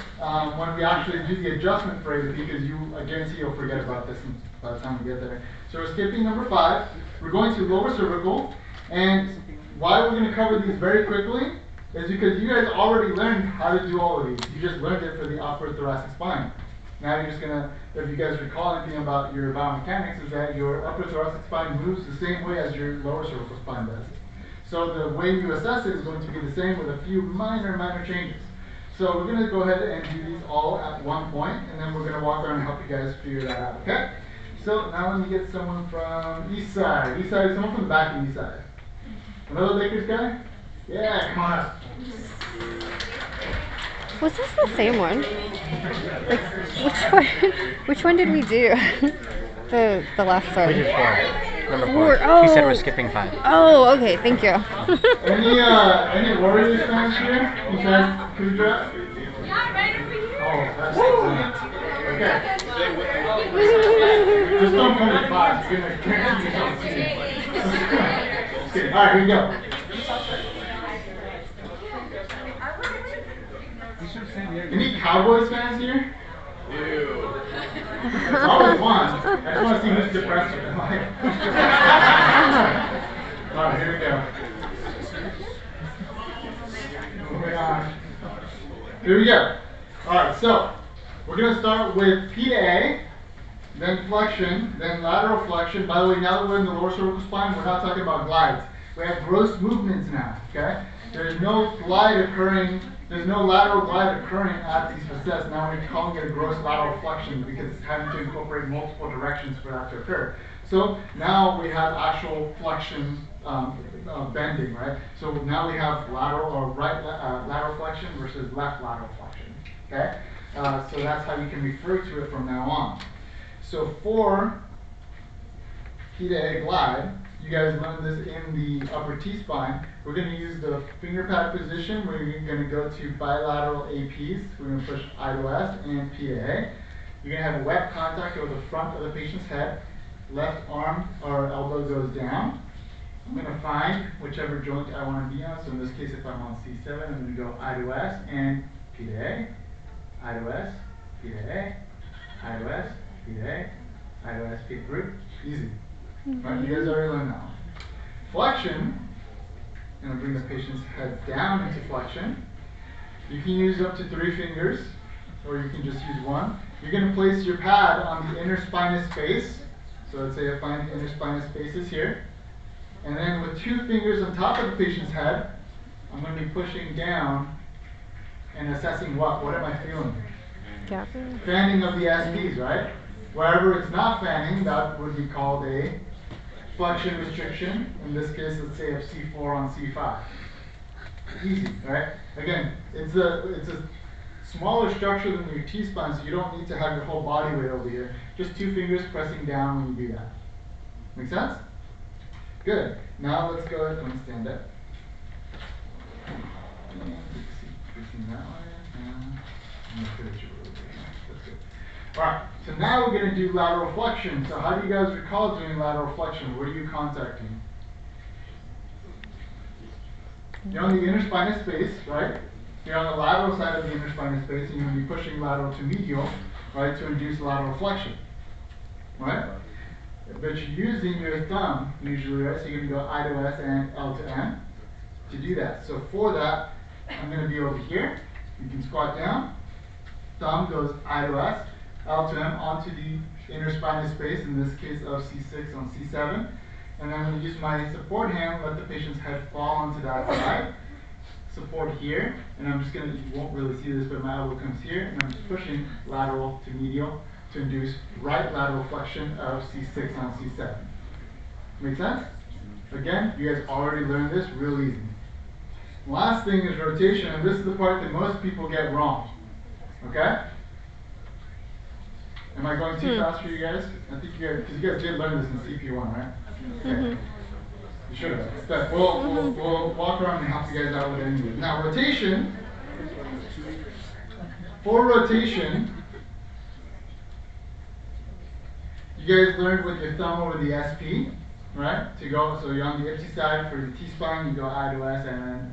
when we actually do the adjustment for A to P, because I guarantee you'll forget about this by the time we get there. So we're skipping number 5. We're going to lower cervical, and why we're going to cover these very quickly is because you guys already learned how to do all of these. You just learned it for the upper thoracic spine. Now you're just going to, if you guys recall anything about your biomechanics, is that your upper thoracic spine moves the same way as your lower cervical spine does. So the way you assess it is going to be the same with a few minor changes. So we're going to go ahead and do these all at one point, and then we're going to walk around and help you guys figure that out, okay? So now let me get someone from east side. East side, someone from the back of east side. Another Lakers guy? Yeah, come on up. Was this the same one? Like, which one did we do? the last one. We did 4. Number 4. Four. Oh. She said we're skipping 5. Oh, okay, thank you. Any Warriors fans here? Besides Kudra? Yeah, right over here. Oh, that's okay. Just don't come at 5. You're gonna guarantee yourself a seat. Just kidding. All right, here we go. Any Cowboys fans here? It's always one. I just want to see who's depressed with them. Alright, here we go. Moving on. Here we go. Alright, so we're going to start with P to A, then flexion, then lateral flexion. By the way, now that we're in the lower cervical spine, we're not talking about glides. We have gross movements now, okay? There's no glide occurring. There's no lateral glide occurring at these facets. Now we're calling it a gross lateral flexion because it's having to incorporate multiple directions for that to occur. So now we have actual flexion bending, right? So now we have lateral or right lateral flexion versus left lateral flexion, okay? So that's how you can refer to it from now on. So for P to A glide, you guys learned this in the upper T-spine. We're going to use the finger pad position. We're going to go to bilateral APs. We're going to push I to S and P to A. You're going to have a wet contact over the front of the patient's head. Left arm or elbow goes down. I'm going to find whichever joint I want to be on. So in this case, if I'm on C7, I'm going to go I to S and P to A. I to S, P to A. I to S, P to A. I to S, P to group. Easy. Right, you guys already learned that one. Flexion, I'm going to bring the patient's head down into flexion. You can use up to 3 fingers, or you can just use one. You're going to place your pad on the inner spinous space. So let's say I find the inner spinous spaces here. And then with 2 fingers on top of the patient's head, I'm going to be pushing down and assessing what? What am I feeling? Gapping. Fanning of the SPs, right? Wherever it's not fanning, that would be called a flexion restriction. In this case, let's say of C4 on C5. Easy, right? Again, it's a smaller structure than your T-spine, so you don't need to have your whole body weight over here. Just 2 fingers pressing down when you do that. Make sense? Good. Now let's go ahead and stand up. And that one. That's good. Alright, so now we're going to do lateral flexion. So how do you guys recall doing lateral flexion? What are you contacting? You're on the inner spinous space, right? You're on the lateral side of the inner spinous space, and you're going to be pushing lateral to medial, right, to induce lateral flexion, right? But you're using your thumb usually, right? So you're going to go I to S and L to M to do that. So for that, I'm going to be over here. You can squat down. Thumb goes I to S, L to M onto the inner spinous space, in this case of C6 on C7. And I'm going to use my support hand, let the patient's head fall onto that side. Support here, and I'm just going to, you won't really see this, but my elbow comes here, and I'm just pushing lateral to medial to induce right lateral flexion of C6 on C7. Make sense? Again, you guys already learned this real easy. Last thing is rotation, and this is the part that most people get wrong. Okay? Am I going too fast for you guys? I think you guys, because you guys did learn this in CP1, right? Okay. You should have. But we'll walk around and help you guys out with it anyway. Now rotation. For rotation, you guys learned with your thumb over the SP, right? To go, so you're on the ipsy side for the T-spine, you go I to S and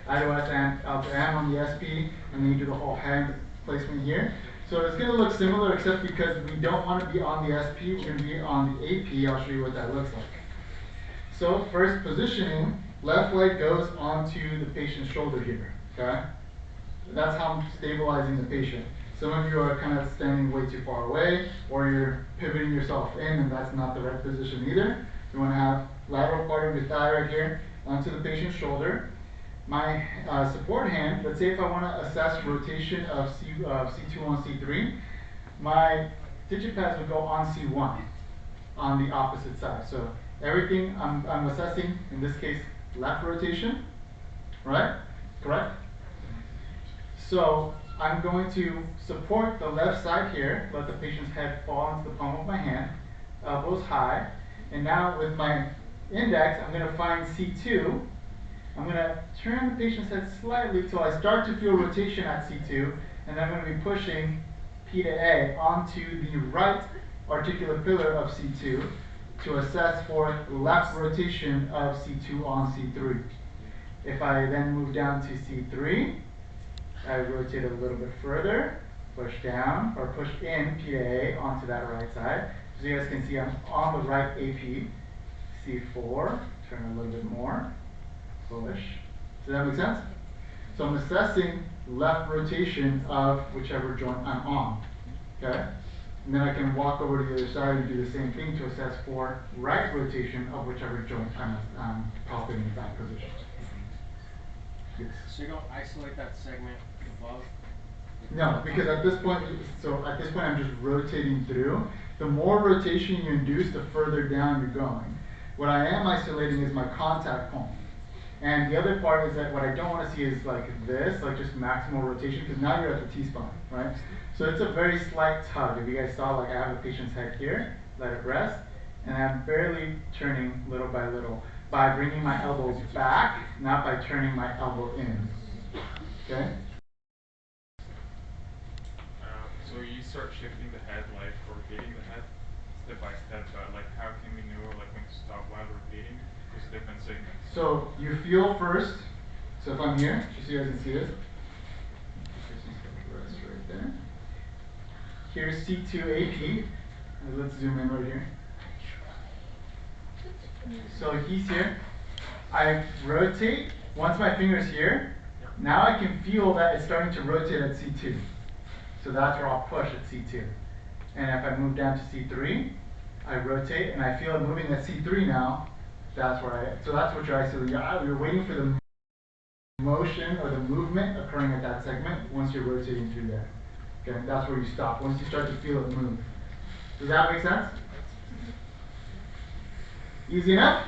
I to S and L to M on the SP, and then you do the whole hand placement here. So it's going to look similar, except because we don't want to be on the SP, we're going to be on the AP. I'll show you what that looks like. So first positioning, left leg goes onto the patient's shoulder here, okay? That's how I'm stabilizing the patient. Some of you are kind of standing way too far away, or you're pivoting yourself in, and that's not the right position either. You want to have lateral part of your thigh right here onto the patient's shoulder. My support hand, let's say if I want to assess rotation of C2 on C3, my digit pads would go on C1 on the opposite side. So everything I'm assessing, in this case, left rotation, right? Correct? So I'm going to support the left side here, let the patient's head fall into the palm of my hand, elbows high, and now with my index, I'm going to find C2. I'm going to turn the patient's head slightly till I start to feel rotation at C2, and then I'm going to be pushing P to A onto the right articular pillar of C2 to assess for left rotation of C2 on C3. If I then move down to C3, I rotate a little bit further, push down, or push in P to A onto that right side. So you guys can see I'm on the right AP. C4, turn a little bit more, push. Does that make sense? So I'm assessing left rotation of whichever joint I'm on, okay? And then I can walk over to the other side and do the same thing to assess for right rotation of whichever joint I'm palpating in that position. Yes. So you don't isolate that segment above? No, because at this point, I'm just rotating through. The more rotation you induce, the further down you're going. What I am isolating is my contact point. And the other part is that what I don't want to see is like this, like just maximal rotation, because now you're at the T-spine, right? So it's a very slight tug. If you guys saw, like I have the patient's head here, let it rest, and I'm barely turning little by little by bringing my elbows back, not by turning my elbow in. Okay? So you start shifting the head, like rotating the head step by step, but like how can we know like when to stop while rotating? Because different segments. So you feel first. So if I'm here, just so you guys can see this. Rest right there. Here's C2AP. Let's zoom in right here. So he's here. I rotate. Once my finger's here, now I can feel that it's starting to rotate at C2. So that's where I'll push at C2. And if I move down to C3, I rotate and I feel it moving at C3 now. That's where so that's what you're isolating. You're waiting for the motion or the movement occurring at that segment once you're rotating through there. Okay, that's where you stop, once you start to feel it move. Does that make sense? Easy enough?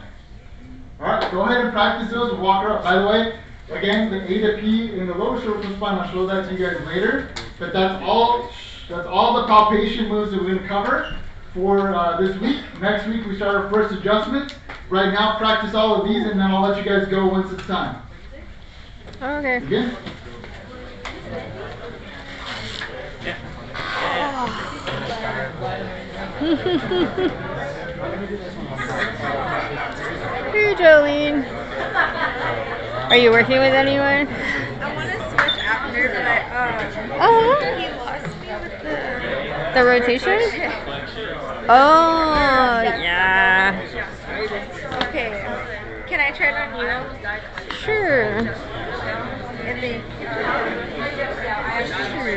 Alright, go ahead and practice those, walk her up. By the way, again, the A to P in the lower cervical spine, I'll show that to you guys later. But that's all the palpation moves that we're going to cover for this week. Next week we start our first adjustment. Right now, practice all of these, and then I'll let you guys go once it's time. Okay. Again? Hey, Jolene. Are you working with anyone? I want to switch after, but he lost me with The rotation? Oh, yeah. Okay. Can I try it on you? Sure. And then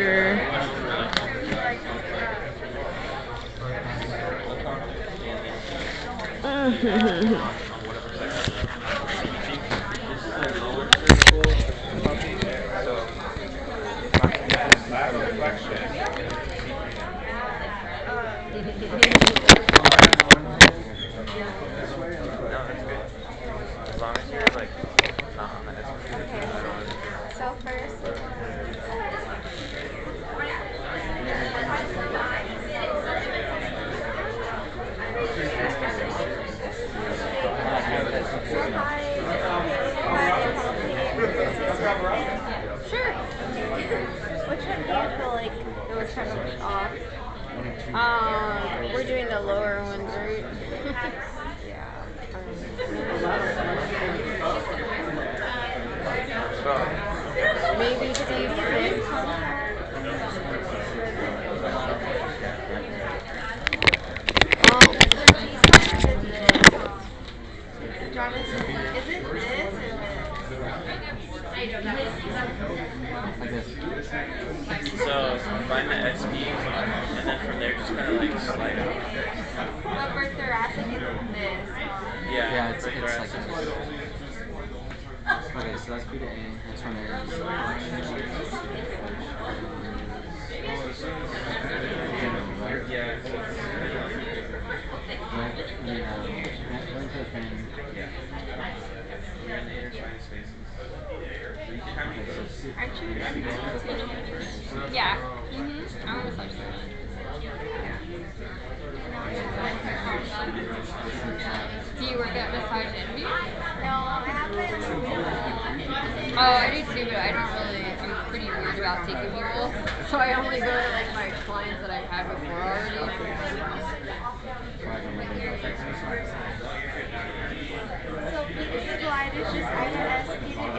Sure. Lateral flexion. As long as you're like not on the S. so first. Travis, is it this or this? Like this. So find the SP, and then from there just kind of like slide out. But for thoracic, it's this. Yeah, For it's thoracic. like this. Okay, so that's P to A. This one is flexion. Yeah. Right? And then, going to the fan. Yeah. You're in the interspinal spaces. Okay, so Aren't you in Yeah. I'm a massage therapist. Do you work at Massage Envy? No, I haven't. Oh, I do too, but I don't really. I'm pretty weird about taking people, so I only go to like my clients that I've had before already. So the glide is just either S, P to A.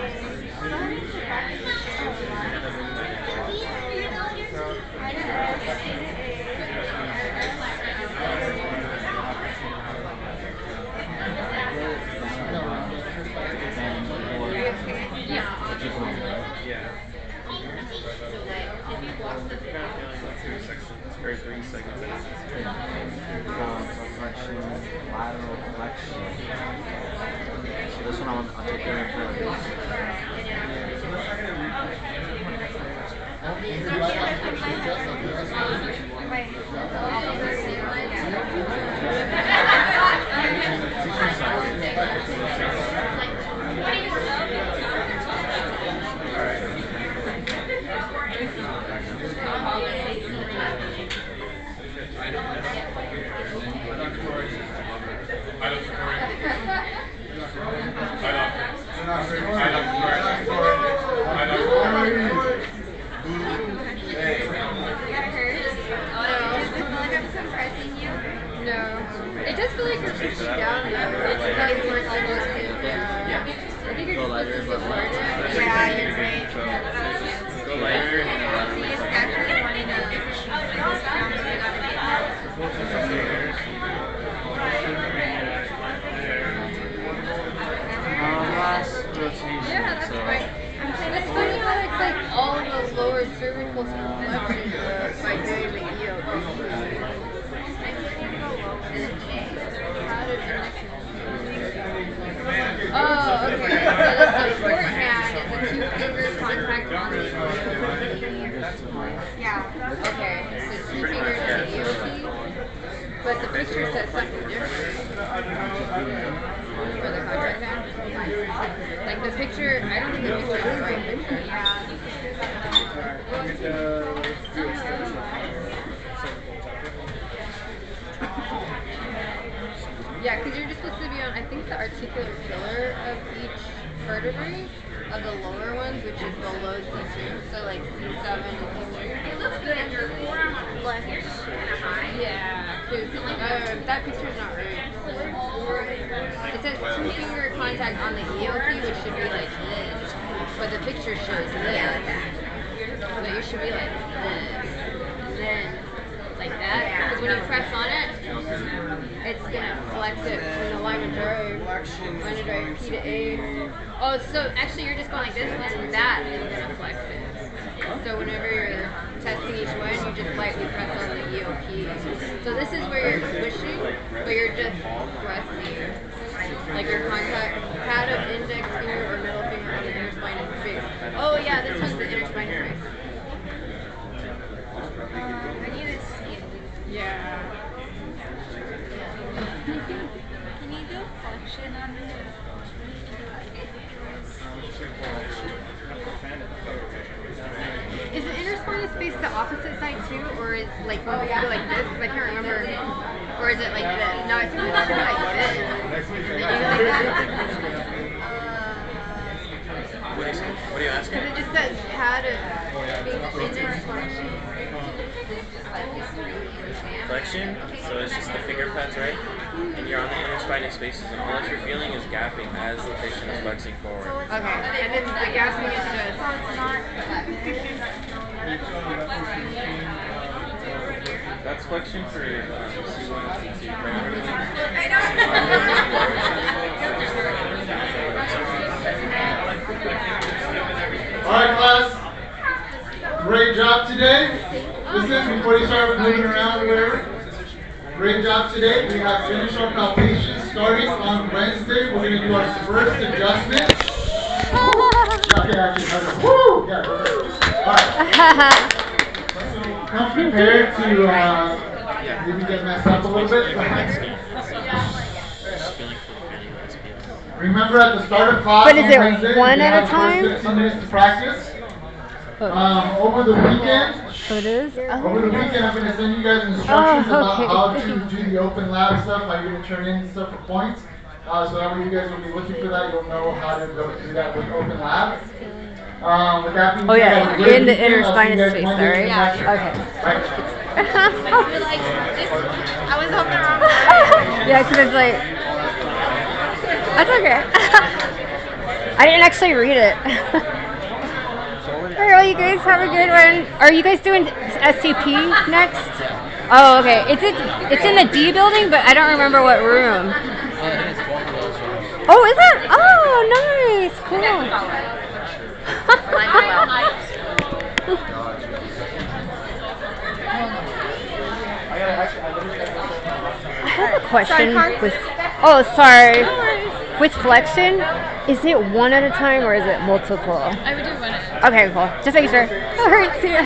Either S, P to Yeah. Or 3 segments. Flexion, lateral flexion. So this one I'll take care of first. It does feel like you're pushing down though. It's like more almost yeah. I think you're just supposed to support it. Yeah, you're right. Go lighter and It's actually wanting Last rotation. Yeah, that's right. It's funny how it's like all the lower cervical flexion by doing the EO. Oh, okay. So the support hand is a 2-finger contact on the EOP. Yeah. Okay, so 2 fingers on the EOP, but the picture says something different for the contact hand. Like the picture, I don't think the picture is the right picture. Yeah, because you're just supposed to be on, I think, the articular pillar of each vertebrae of the lower ones, which is below C2. So like C7 and C3. It looks good at your forearm on the left. Yeah, because that picture's not right. It says 2-finger contact on the EOP, which should be like this, but the picture shows this. So you should be like this, and then like that. Because when you press on it, it's gonna flex it from the line of drive P to A. Oh, so actually you're just going like this, and that is gonna flex it. So whenever you're testing each one, you just lightly press on the EOP. So this is where you're pushing, but you're just pressing. Like your contact pad of index finger or middle finger on the interspinous space. Oh yeah, this one's the interspinous space. I need to see it. Yeah. Can you do flexion on this? Is the interspinous space the opposite side too, or is like when we go like this? I can't remember. Or is it like this? No, I think it should be like this. And you go like that. What are you asking? Because it just says pad of index flexion. Flexion, so it's just the finger pads, right? And you're on the interspinous spaces, and all that you're feeling is gapping as the patient is flexing forward. Okay, and then the gasping is just. That's flexion for C1 and C2 primarily. before you start moving around or whatever. Great job today. We have finished our palpations starting on Wednesday. We're going to do our first adjustment. Okay, actually, woo! Yeah, alright. Come prepared to maybe get messed up a little bit. Remember at the start of class But is on it Wednesday, one we at a have time? first 15 minutes to practice. Over the weekend, So it is? Over the weekend, I'm going to send you guys instructions about okay. how to do the open lab stuff, how you're going to turn in stuff for points. So that way you guys will be looking for that. You'll know how to go do that with open lab. With that being said, have a great in the weekend. inner I'll see spinous you guys space, Monday though, right? in lecture. Okay. Right. I was hoping wrong. Yeah, because it's like, that's okay. I didn't actually read it. Alright, well, you guys have a good one. Are you guys doing SCP next? Oh, okay. It's in the D building, but I don't remember what room. Oh, is it? Oh, nice. Cool. I have a question with, oh, sorry. With flexion, is it one at a time or is it multiple? I would do one at a time. Okay, cool. Just making sure. Alright, see ya.